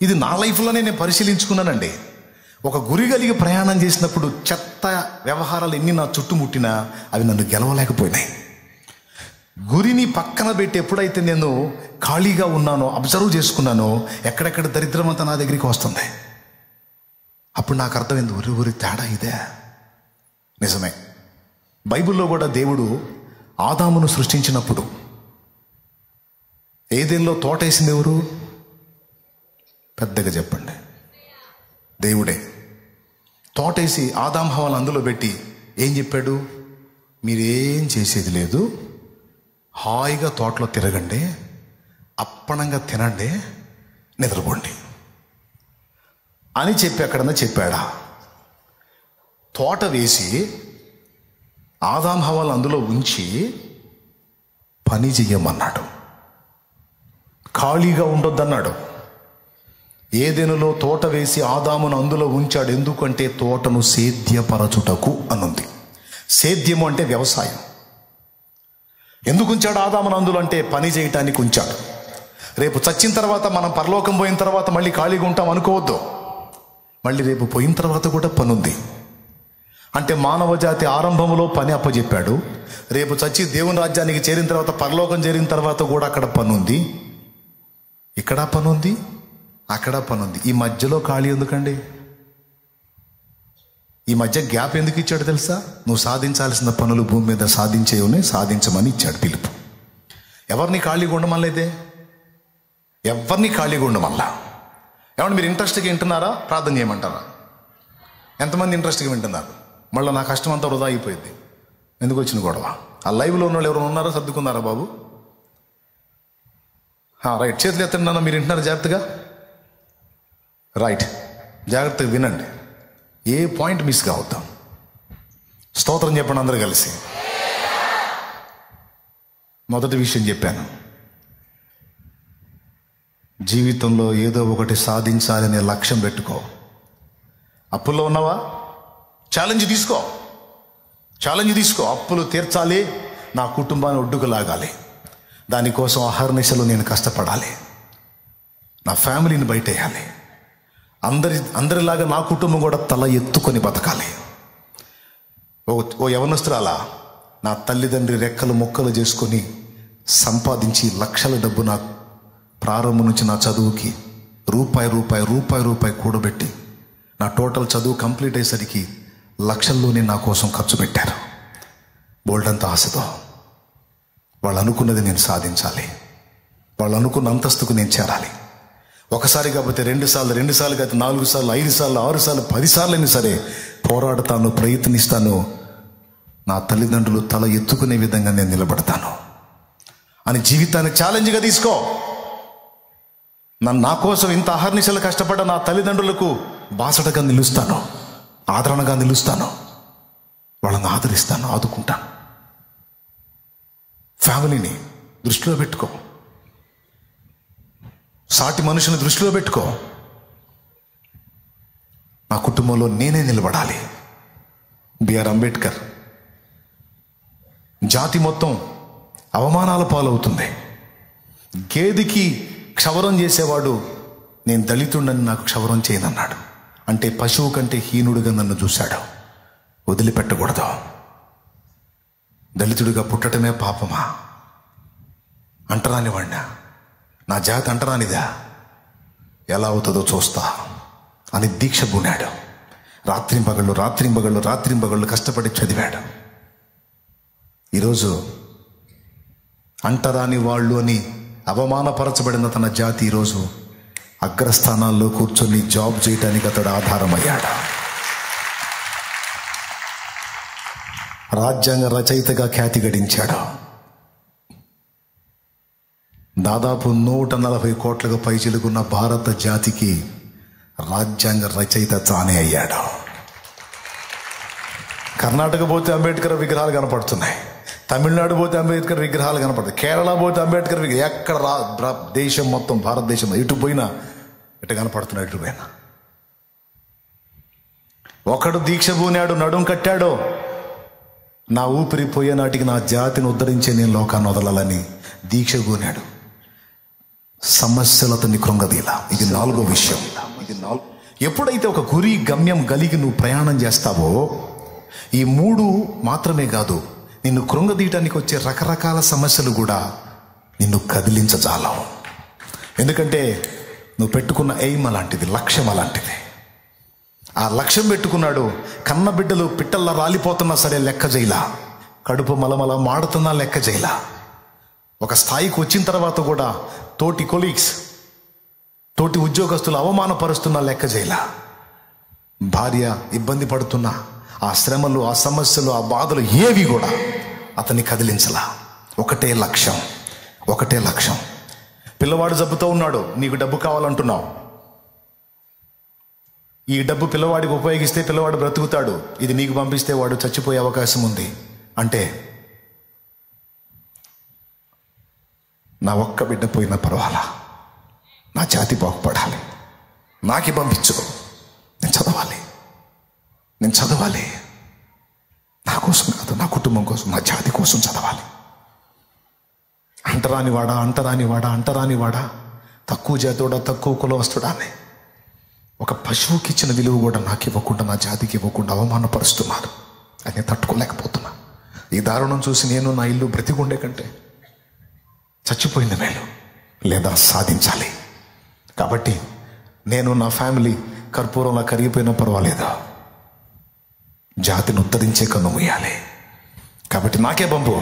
ఇది నా లైఫ్లోనే నేను పరిశీలించుకున్నానండి. ఒక గురి కలిగి ప్రయాణం చేసినప్పుడు చెత్త వ్యవహారాలు ఎన్ని నా చుట్టుముట్టినా అవి నన్ను గెలవలేకపోయినాయి. గురిని పక్కన పెట్టి ఎప్పుడైతే నేను ఖాళీగా ఉన్నానో, అబ్జర్వ్ చేసుకున్నానో, ఎక్కడెక్కడ దరిద్రం అంతా నా దగ్గరికి వస్తుంది. అప్పుడు నాకు అర్థమైంది, ఊరి తేడా ఇదే. నిజమే. బైబిల్లో కూడా దేవుడు ఆదామును సృష్టించినప్పుడు ఏదెన్లో తోట వేసింది ఎవరు? పెద్దగా చెప్పండి. దేవుడే. తోటేసి ఆదాం హవ్వలను అందులో పెట్టి ఏం చెప్పాడు? మీరేం చేసేది లేదు, హాయిగా తోటలో తిరగండి, అప్పనంగా తినండి, నిద్రపోండి అని చెప్పి ఎక్కడన్నా చెప్పాడా? తోట వేసి ఆదాం హవ్వలను అందులో ఉంచి పని చెయ్యమన్నాడు, ఖాళీగా ఉండొద్దన్నాడు. ఏదెనులో తోట వేసి ఆదామును అందులో ఉంచాడు. ఎందుకంటే తోటను సేద్యపరచుటకు అనుంది. సేద్యము అంటే వ్యవసాయం. ఎందుకు ఉంచాడు ఆదామును అందులో అంటే పని చేయటానికి ఉంచాడు. రేపు చచ్చిన తర్వాత, మనం పరలోకం పోయిన తర్వాత మళ్ళీ ఖాళీగా ఉంటాం అనుకోవద్దు. మళ్ళీ రేపు పోయిన తర్వాత కూడా పని ఉంది. అంటే మానవ జాతి ఆరంభంలో పని అప్పచెప్పాడు. రేపు చచ్చి దేవుని రాజ్యానికి చేరిన తర్వాత, పరలోకం చేరిన తర్వాత కూడా అక్కడ పని ఉంది, ఇక్కడ పని ఉంది, అక్కడ పని ఉంది. ఈ మధ్యలో ఖాళీ ఎందుకండి? ఈ మధ్య గ్యాప్ ఎందుకు ఇచ్చాడు తెలుసా? నువ్వు సాధించాల్సిన పనులు భూమి మీద సాధించమని ఇచ్చాడు పిలుపు. ఎవరిని ఖాళీగా ఉండమనలేదే, ఎవరిని ఖాళీగా ఉండమల్లా. ఏమన్నా మీరు ఇంట్రెస్ట్గా వింటున్నారా? ప్రార్థన చేయమంటారా? ఎంతమంది ఇంట్రెస్ట్గా వింటున్నారు? మళ్ళీ నా కష్టం అంతా వృధా అయిపోయింది. ఎందుకు వచ్చిన గొడవ? ఆ లైవ్లో ఉన్న వాళ్ళు ఎవరైనా ఉన్నారో సర్దుకున్నారా బాబు? రైట్, చేతులు ఎత్తండి నాన్న. మీరు వింటున్నారు జాగ్రత్తగా? రైట్, జాగ్రత్తగా వినండి, ఏ పాయింట్ మిస్ కావద్దాం. స్తోత్రం చెప్పండి అందరూ కలిసి. మొదటి విషయం చెప్పాను, జీవితంలో ఏదో ఒకటి సాధించాలనే లక్ష్యం పెట్టుకో. అప్పుల్లో ఉన్నావా? ఛాలెంజ్ తీసుకో. అప్పులు తీర్చాలి, నా కుటుంబాన్ని ఒడ్డుకు లాగాలి, దానికోసం అహర్నిశలు నేను కష్టపడాలి, నా ఫ్యామిలీని బయటేయాలి, అందరిలాగా నా కుటుంబం కూడా తల ఎత్తుకొని బతకాలి. ఓ యవనస్తురాలా, నా తల్లిదండ్రి రెక్కలు ముక్కలు చేసుకొని సంపాదించి లక్షల డబ్బు నా ప్రారంభం నుంచి నా చదువుకి రూపాయి కూడబెట్టి నా టోటల్ చదువు కంప్లీట్ అయ్యేసరికి లక్షల్లోనే నా కోసం ఖర్చు పెట్టారు. బోల్డంత ఆశతో వాళ్ళు అనుకున్నది నేను సాధించాలి, వాళ్ళు అనుకున్న అంతస్తుకు నేను చేరాలి. ఒకసారి కాకపోతే 2 సార్లు కాకపోతే 4 సార్లు, 5 సార్లు, 6 సార్లు, 10 సార్లు అయినా సరే పోరాడతాను, ప్రయత్నిస్తాను, నా తల్లిదండ్రులు తల ఎత్తుకునే విధంగా నేను నిలబడతాను అని జీవితాన్ని ఛాలెంజ్గా తీసుకో. నా కోసం ఇంత అహర్నిశలు కష్టపడ్డ నా తల్లిదండ్రులకు బాసటగా నిలుస్తాను, ఆదరణగా నిలుస్తాను, వాళ్ళని ఆదరిస్తాను, ఆదుకుంటాను. ఫ్యామిలీని దృష్టిలో పెట్టుకో, సాటి మనుషుని దృష్టిలో పెట్టుకో. నా కుటుంబంలో నేనే నిలబడాలి. బిఆర్ అంబేద్కర్, జాతి మొత్తం అవమానాల పాలవుతుంది, గేదికి క్షవరం చేసేవాడు నేను దళితుడని నాకు క్షవరం చేయనన్నాడు. అంటే పశువు కంటే హీనుడిగా నన్ను చూశాడు. వదిలిపెట్టకూడదు. దళితుడిగా పుట్టడమే పాపమా? అంటరాని వాడినా, నా జాతి అంటరానిదా, ఎలా అవుతుందో చూస్తా అని దీక్ష పూనాడు. రాత్రింబగళ్ళు కష్టపడి చదివాడు. ఈరోజు అంటరాని వాళ్ళు అని అవమానపరచబడిన తన జాతి ఈరోజు అగ్రస్థానాల్లో కూర్చొని జాబ్ చేయడానికి అతడు ఆధారమయ్యాడు. రాజ్యాంగ రచయితగా ఖ్యాతి గడించాడు. దాదాపు 140 కోట్లకు పైచిలుకున్న భారత జాతికి రాజ్యాంగ రచయిత తానే అయ్యాడు. కర్ణాటక పోతే అంబేద్కర్ విగ్రహాలు కనపడుతున్నాయి, తమిళనాడు పోతే అంబేద్కర్ విగ్రహాలు కనపడుతుంది, కేరళ పోతే అంబేద్కర్ విగ్రహం, ఎక్కడ దేశం మొత్తం భారతదేశం ఎటు పోయినా ఎటు కనపడుతున్నాడు. ఎటు పోయినా ఒకడు దీక్ష పూనాడు, నడుం కట్టాడు, నా ఊపిరి పోయే నాటికి నా జాతిని ఉద్ధరించే నేను లోకాన్ని వదలాలని దీక్ష పూనాడు. సమస్యలు అతన్ని కృంగదీలా. ఇది 4వ విషయం. ఎప్పుడైతే ఒక గురి గమ్యం కలిగి నువ్వు ప్రయాణం చేస్తావో, ఈ 3 మాత్రమే కాదు, నిన్ను కృంగదీయటానికి వచ్చే రకరకాల సమస్యలు కూడా నిన్ను కదిలించజాలవు. ఎందుకంటే నువ్వు పెట్టుకున్న ఎయిమ్ అలాంటిది, లక్ష్యం అలాంటిది. ఆ లక్ష్యం పెట్టుకున్నాడు. కన్న బిడ్డలు పిట్టల్లా రాలిపోతున్నా సరే లెక్క చేయలా, కడుపు మలమల మాడుతున్నా లెక్క చేయలా. ఒక స్థాయికి వచ్చిన తర్వాత కూడా తోటి కొలీగ్స్, తోటి ఉద్యోగస్తులు అవమానపరుస్తున్నా లెక్క చేయలా. భార్య ఇబ్బంది పడుతున్నా ఆ శ్రమలు, ఆ సమస్యలు, ఆ బాధలు ఏవి కూడా అతన్ని కదిలించలా. ఒకటే లక్ష్యం. పిల్లవాడు జబ్బుతో ఉన్నాడు, నీకు డబ్బు కావాలంటున్నావు. ఈ డబ్బు పిల్లవాడికి ఉపయోగిస్తే పిల్లవాడు బ్రతుకుతాడు, ఇది నీకు పంపిస్తే వాడు చచ్చిపోయే అవకాశం ఉంది. అంటే నా ఒక్క బిడ్డ పోయినా పర్వాలా, నా జాతి బాగుపడాలి, నాకి పంపించు, నేను చదవాలి, నా కోసం కాదు, నా కుటుంబం కోసం, నా జాతి కోసం చదవాలి. అంటరానివాడా, తక్కువ జాతోడా, తక్కువ కులవస్తుడా అని ఒక పశువుకి ఇచ్చిన విలువ కూడా నాకు ఇవ్వకుండా, నా జాతికి ఇవ్వకుండా అవమానపరుస్తున్నారు. అది నేను తట్టుకోలేకపోతున్నా. ఈ దారుణం చూసి నేను నా ఇల్లు బ్రతికుండే కంటే చచ్చిపోయింది మేలు, లేదా సాధించాలి. కాబట్టి నేను, నా ఫ్యామిలీ కర్పూరంలా కరిగిపోయినా పర్వాలేదు, జాతిని ఉద్ధరించే కన్ను మూయాలి. కాబట్టి నాకే పంపు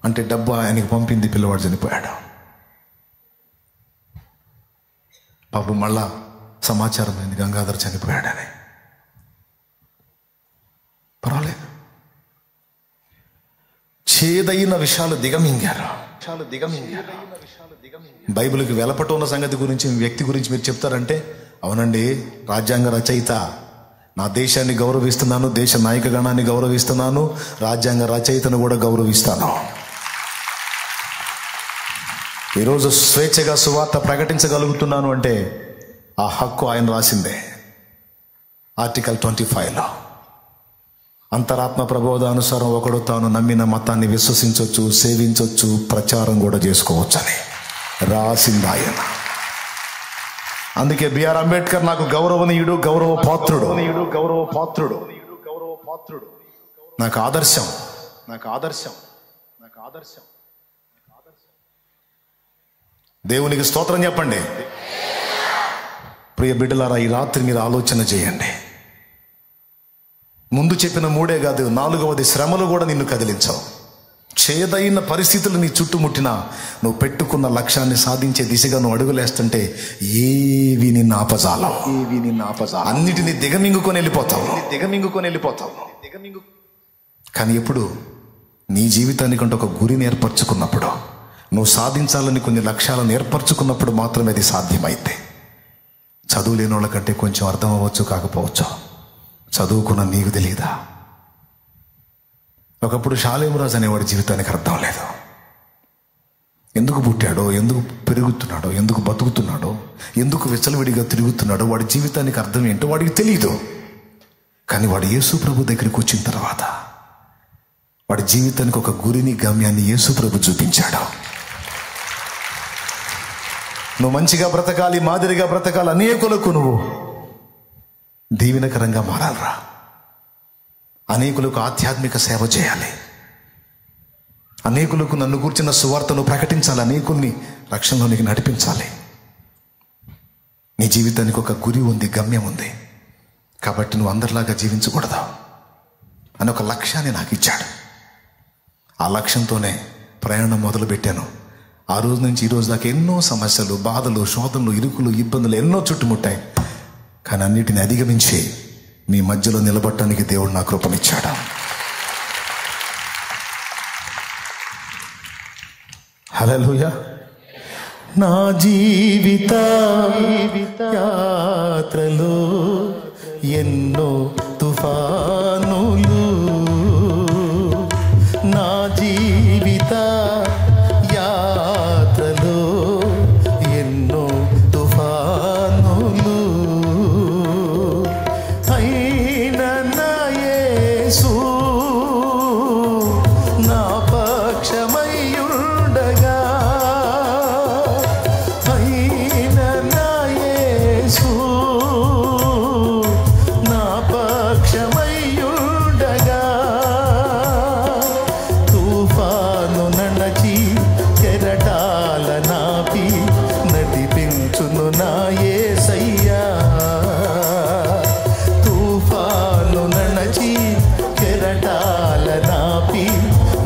అంటే డబ్బు ఆయనకి పంపింది, పిల్లవాడు చనిపోయాడు. పాపం మళ్ళా సమాచారం అయింది గంగాధర్ చనిపోయాడని. పర్వాలేదు. చేదైన విషయాలు దిగమింగారు. బైబిల్కి వెలపట ఉన్న సంగతి గురించి, వ్యక్తి గురించి మీరు చెప్తారంటే, అవునండి, రాజ్యాంగ రచయిత, నా దేశాన్ని గౌరవిస్తున్నాను, దేశ నాయక గణాన్ని గౌరవిస్తున్నాను, రాజ్యాంగ రచయితను కూడా గౌరవిస్తాను. ఈరోజు స్వేచ్ఛగా సువార్త ప్రకటించగలుగుతున్నాను అంటే ఆ హక్కు ఆయన రాసిందే. ఆర్టికల్ 25లో అంతరాత్మ ప్రబోధానుసారం ఒకడు తాను నమ్మిన మతాన్ని విశ్వసించవచ్చు, సేవించవచ్చు, ప్రచారం కూడా చేసుకోవచ్చు అని రాసింది ఆయన. అందుకే బిఆర్ అంబేద్కర్ నాకు గౌరవనీయుడు, గౌరవ పాత్రుడు, నాకు ఆదర్శం. దేవునికి స్తోత్రం చెప్పండి. ప్రియ బిడ్డలారా, ఈ రాత్రి మీరు ఆలోచన చేయండి. ముందు చెప్పిన 3 కాదు, 4వది శ్రమలు కూడా నిన్ను కదిలించవు. చేదైన పరిస్థితులు నీ చుట్టుముట్టినా నువ్వు పెట్టుకున్న లక్ష్యాన్ని సాధించే దిశగా నువ్వు అడుగులేస్తుంటే ఏవి నిన్ను ఆపజాలవు. అన్నిటినీ దిగమింగుకొని వెళ్ళిపోతావు. కానీ ఎప్పుడు నీ జీవితానికంటే ఒక గురిని ఏర్పరచుకున్నప్పుడు, నువ్వు సాధించాలని కొన్ని లక్ష్యాలను ఏర్పరచుకున్నప్పుడు మాత్రమే అది సాధ్యమైతే. చదువు లేని వాళ్ళకంటే కొంచెం అర్థం అవ్వచ్చు, కాకపోవచ్చు. చదువుకున్న నీకు తెలియదా? ఒకప్పుడు షాలేమురాజు అనేవాడి జీవితానికి అర్థం లేదు. ఎందుకు పుట్టాడో, ఎందుకు పెరుగుతున్నాడో, ఎందుకు బతుకుతున్నాడో, ఎందుకు విచ్చలవిడిగా తిరుగుతున్నాడో, వాడి జీవితానికి అర్థం ఏంటో వాడికి తెలియదు. కానీ వాడు యేసు ప్రభు దగ్గరికి వచ్చిన తర్వాత వాడి జీవితానికి ఒక గురిని, గమ్యాన్ని యేసు ప్రభు చూపించాడు. నువ్వు మంచిగా బ్రతకాలి, మాదిరిగా బ్రతకాలి, అనేకులకు నువ్వు దీవెనకరంగా మారాలరా. అనేకులకు ఆధ్యాత్మిక సేవ చేయాలి. అనేకులకు నన్ను కూర్చున్న సువార్తను ప్రకటించాలి. అనేకుల్ని రక్షణలోనికి నడిపించాలి. నీ జీవితానికి ఒక గురి ఉంది, గమ్యం ఉంది. కాబట్టి నువ్వు అందరిలాగా జీవించకూడదు అని ఒక లక్ష్యాన్ని నాకు ఇచ్చాడు. ఆ లక్ష్యంతోనే ప్రయాణం మొదలు పెట్టాను. ఆ రోజు నుంచి ఈ రోజు దాకా ఎన్నో సమస్యలు, బాధలు, శోధనలు, ఇరుకులు, ఇబ్బందులు ఎన్నో చుట్టుముట్టాయి. కానీ అన్నిటిని అధిగమించి మీ మధ్యలో నిలబడటానికి దేవుడు నా కృపనిచ్చాడు. హల్లెలూయా. నా జీవిత యాత్రలో ఎన్నో తుఫానులు, నా జీవిత యాత్రలో ఎన్నో తుఫానులు, అయినా నా యేసు నా పక్షమయ్యుండగా, అయినా నా యేసు నా పక్షమయ్యుండగా, తుఫాను నడచి కెరటాల నాపి నడిపించును నా యేసయ్యా. తుఫాను నడచి కెరటాల నాపి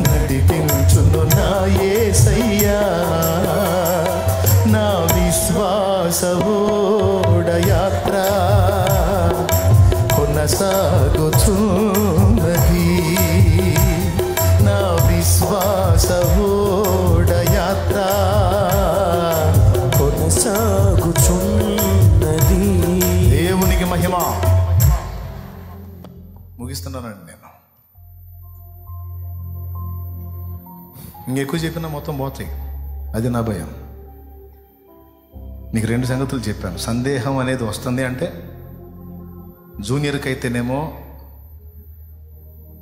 నడిపించును నా యేసయ్యా. నా విశ్వాస ఓడయాత్ర కొనసాగుతున్నది. నా విశ్వాస ఓడయాత్ర కొనసాగుతున్నది. దేవునికి మహిమ. ముగిస్తున్నానండి నేను. ఇంకెక్కువ చెప్పినా మొత్తం పోతాయి. అది నా భయం. నీకు 2 సంగతులు చెప్పాను. సందేహం అనేది వస్తుంది అంటే జూనియర్కి అయితేనేమో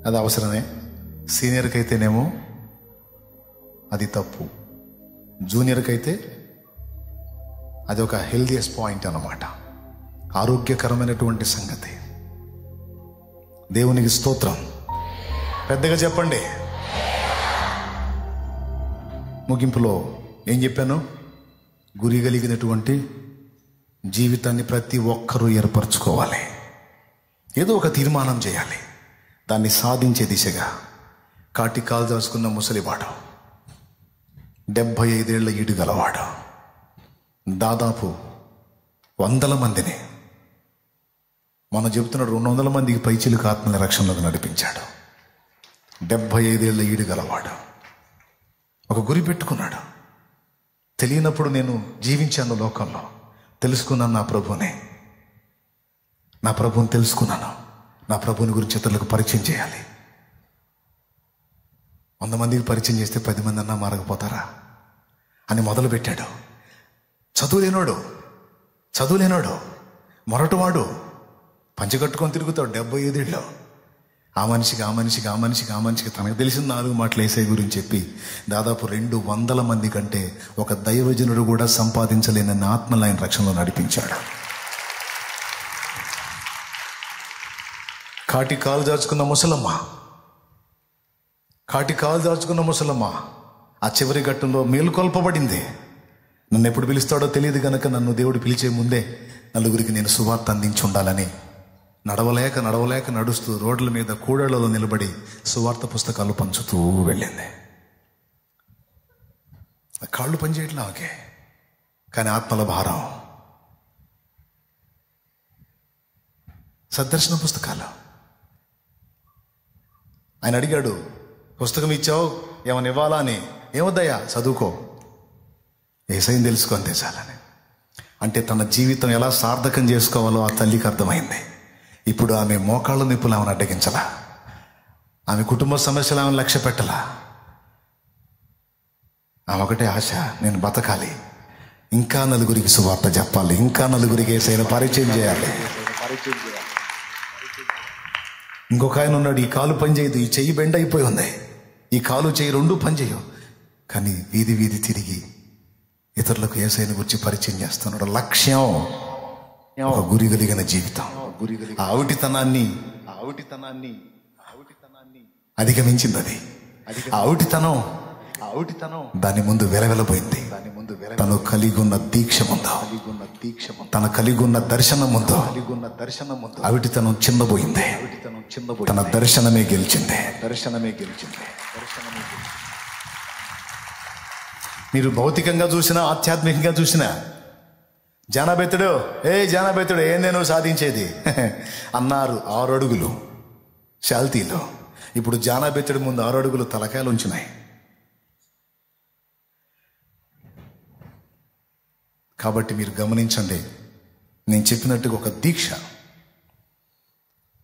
అది అవసరమే, సీనియర్కి అయితేనేమో అది తప్పు. జూనియర్కి అయితే అది ఒక హెల్దియస్ట్ పాయింట్ అన్నమాట, ఆరోగ్యకరమైనటువంటి సంగతి. దేవునికి స్తోత్రం. పెద్దగా చెప్పండి. ముగింపులో ఏం చెప్పాను? గురి కలిగినటువంటి జీవితాన్ని ప్రతి ఒక్కరూ ఏర్పరచుకోవాలి. ఏదో ఒక తీర్మానం చేయాలి. దాన్ని సాధించే దిశగా. కాటి కాలు దాచుకున్న ముసలివాడు, 75 ఏళ్ల ఈడు గలవాడు, దాదాపు 100 మందిని మనం చెబుతున్నాడు 200 మందికి పైచిలుకు ఆత్మల రక్షణలోకి నడిపించాడు. 75 ఏళ్ళ ఈడు గలవాడు. ఒక గురి పెట్టుకున్నాడు. తెలియనప్పుడు నేను జీవించాను లోకంలో, తెలుసుకున్నాను నా ప్రభుని తెలుసుకున్నాను. నా ప్రభుని గురించి ఇతరులకు పరిచయం చేయాలి. 100 మందికి పరిచయం చేస్తే 10 మంది అన్నా మారకపోతారా అని మొదలుపెట్టాడు. చదువులేనోడు మొరటువాడు పంచగట్టుకొని తిరుగుతాడు 75 ఏళ్ళు. ఆ మనిషికి తనకు తెలిసిన 4 మాటలు యేసయ్య గురించి చెప్పి దాదాపు 200 మంది కంటే ఒక దైవజనుడు కూడా సంపాదించలేనన్న ఆత్మలు ఆయన రక్షణలో నడిపించాడు. కాటి కాలు దాచుకున్న ముసలమ్మ ఆ చివరి ఘట్టంలో మేలుకొల్పబడింది. నన్ను ఎప్పుడు పిలుస్తాడో తెలియదు కనుక నన్ను దేవుడు పిలిచే ముందే నలుగురికి నేను సువార్త అందించి ఉండాలని నడవలేక నడుస్తూ రోడ్ల మీద కూడళ్లలో నిలబడి సువార్త పుస్తకాలు పంచుతూ వెళ్ళింది. కాళ్ళు పనిచేయట్లా ఓకే, కానీ ఆత్మల భారం. సద్దర్శన పుస్తకాలు ఆయన అడిగాడు, పుస్తకం ఇచ్చావు ఏమని ఇవ్వాలా అని. ఏమొద్దయ్యా, చదువుకో, యేసయ్యని తెలుసుకో, అంతే చాలని. అంటే తన జీవితం ఎలా సార్థకం చేసుకోవాలో ఆ తల్లికి అర్థమైంది. ఇప్పుడు ఆమె మోకాళ్ళ నిప్పులు ఆమెను అడ్డగించలా, ఆమె కుటుంబ సమస్యలు ఆమెను లక్ష్య పెట్టలా. ఆమె ఒకటే ఆశ, నేను బతకాలి, ఇంకా నలుగురికి సువార్త చెప్పాలి, ఇంకా నలుగురికి యేసయ్యను పరిచయం చేయాలి. ఇంకొక ఆయన ఉన్నాడు, ఈ కాలు పనిచేయదు, ఈ చెయ్యి బెండ్ అయిపోయి ఉంది, ఈ కాలు చెయ్యి 2 పనిచేయవు, కానీ వీధి తిరిగి ఇతరులకు యేసయ్యను గురించి పరిచయం చేస్తున్నాడు. లక్ష్యం, ఒక గురి కలిగిన జీవితం. ఆ ఆవుటితనాన్ని అధిగమించింది. అది ఆ ఆవుటితనం దాని ముందు వెలవెలబోయింది. తను కలిగి ఉన్న దీక్ష ముందు, తన కలిగి ఉన్న దర్శనం ముందు అవిటితనం చిన్నబోయింది. తన దర్శనమే గెలిచింది. మీరు భౌతికంగా చూసినా ఆధ్యాత్మికంగా చూసినా జానాబెత్తుడు ఏందే నువ్వు సాధించేది అన్నారు 6 అడుగులు శాల్తీలో. ఇప్పుడు జానాబెత్తుడి ముందు 6 అడుగులు తలకాయలు ఉంచినాయి. కాబట్టి మీరు గమనించండి, నేను చెప్పినట్టుగా ఒక దీక్ష.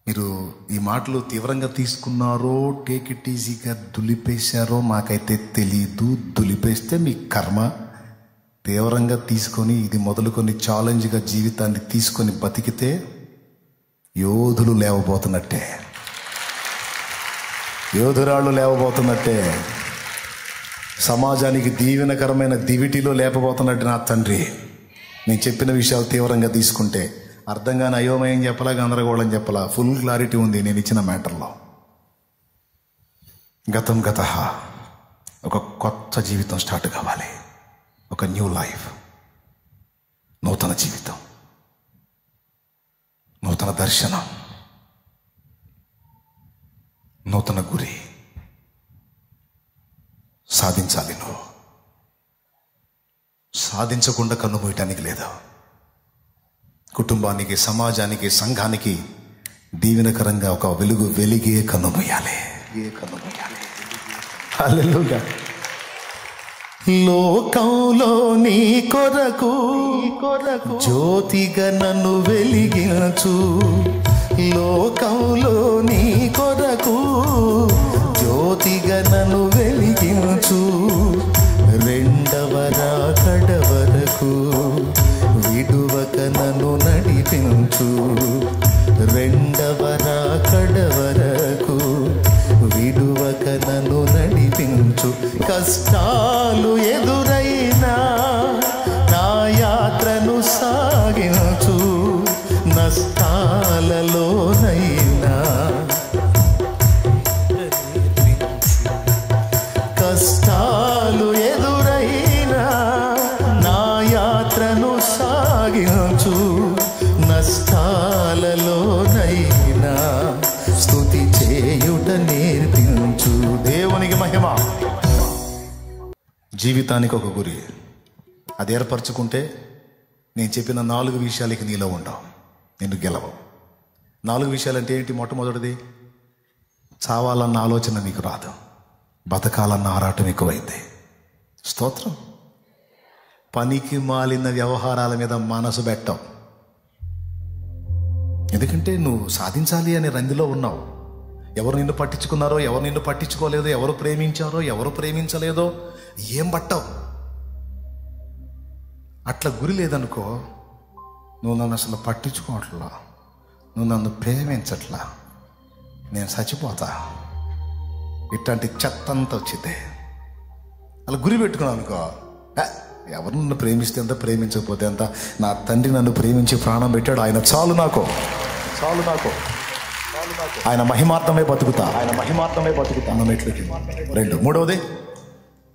మీరు ఈ మాటలు తీవ్రంగా తీసుకున్నారో టేక్ ఇట్ ఈజీగా దులిపేశారో నాకైతే తెలీదు. దులిపేస్తే మీ కర్మ. తీవ్రంగా తీసుకొని ఇది మొదలుకొని ఛాలెంజ్గా జీవితాన్ని తీసుకొని బతికితే యోధులు లేవబోతున్నట్టే, యోధురాళ్ళు లేవబోతున్నట్టే, సమాజానికి దీవెనకరమైన దివిటిలో లేపబోతున్నట్టు నా తండ్రి. నేను చెప్పిన విషయాలు తీవ్రంగా తీసుకుంటే అర్థంగానే అయోమయం చెప్పలా, గందరగోళం చెప్పలా, ఫుల్ క్లారిటీ ఉంది నేను ఇచ్చిన మ్యాటర్లో. గతం గతః, ఒక కొత్త జీవితం స్టార్ట్ కావాలి. ఒక న్యూ లైఫ్, నూతన జీవితం, నూతన దర్శనం, నూతన గురి సాధించాలి. నువ్వు సాధించకుండా కన్ను మూయటానికి లేదు. కుటుంబానికి, సమాజానికి, సంఘానికి దీవెనకరంగా ఒక వెలిగే కన్ను మూయాలి. హల్లెలూయా. లోకంలో నీ కొరకు జ్యోతిగా నన్ను వెలిగించు, లోకంలో నీ కొరకు జ్యోతిగా నన్ను వెలిగించు, రెండవ రాకడ వరకు విడువక నన్ను నడిపించు, రెండవ రాకడ వరకు విడువక నన్ను నడిపించు. కష్టాలు ఎదురైనా నా యాత్రను సాగించు, నష్టాలలోనైనా కష్టాలు ఎదురైనా నా యాత్రను సాగించు, నష్టాలలోనైనా స్తుతి చేయుట నేర్పించు. దేవునికి మహిమ. జీవితానికి ఒక గురి, అది ఏర్పరచుకుంటే నేను చెప్పిన 4 విషయాలకి నీలో ఉండవు, నిన్ను గెలవవు. 4 విషయాలంటే ఏంటి? మొట్టమొదటిది, చావాలన్న ఆలోచన నీకు రాదు, బతకాలన్న ఆరాటం ఎక్కువైంది. స్తోత్రం. పనికి మాలిన వ్యవహారాల మీద మనసు పెట్టావు. ఎందుకంటే నువ్వు సాధించాలి అనే రందిలో ఉన్నావు. ఎవరు నిన్ను పట్టించుకున్నారో, ఎవరు నిన్ను పట్టించుకోలేదో, ఎవరు ప్రేమించారో, ఎవరు ప్రేమించలేదో ఏం పట్టావు. అట్లా గురి లేదనుకో, నువ్వు నన్ను అసలు పట్టించుకోవట్లా, నువ్వు నన్ను ప్రేమించట్లా, నేను చచ్చిపోతా, ఇట్లాంటి చెత్త అంతా వచ్చింది. అలా గురి పెట్టుకున్నావు అనుకో, ఎవరు నన్ను ప్రేమిస్తే ఎంత, ప్రేమించకపోతే ఎంత, నా తండ్రి నన్ను ప్రేమించి ప్రాణం పెట్టాడు, ఆయన చాలు నాకు, చాలు నాకు, ఆయన మహిమార్థమే బతుకుతా, ఆయన మహిమార్థమే బతుకుతా అన్న మెట్లకి. 2, 3వది,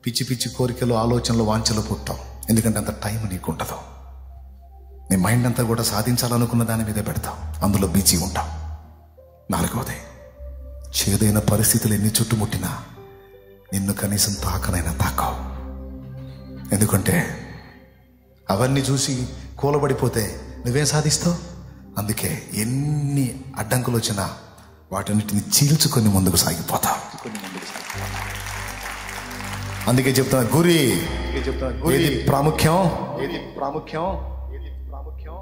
పిచ్చి పిచ్చి కోరికలు, ఆలోచనలు, వాంఛలు పుట్టాం. ఎందుకంటే అంత టైం నీకు ఉండదు. నీ మైండ్ అంతా కూడా సాధించాలనుకున్న దాని మీద పెడతావు, అందులో బిజీ ఉంటావు. 4వది, చేదైన పరిస్థితులు ఎన్ని చుట్టుముట్టినా నిన్ను కనీసం తాకనైనా తాకావు. ఎందుకంటే అవన్నీ చూసి కూలబడిపోతే నువ్వేం సాధిస్తావు? అందుకే ఎన్ని అడ్డంకులు వచ్చినా వాటన్నిటిని చీల్చుకొని ముందుకు సాగిపోతావు. అందుకే చెప్తున్నా, గురి ఏది ప్రాముఖ్యం, ఏది ప్రాముఖ్యం, ఏది ప్రాముఖ్యం.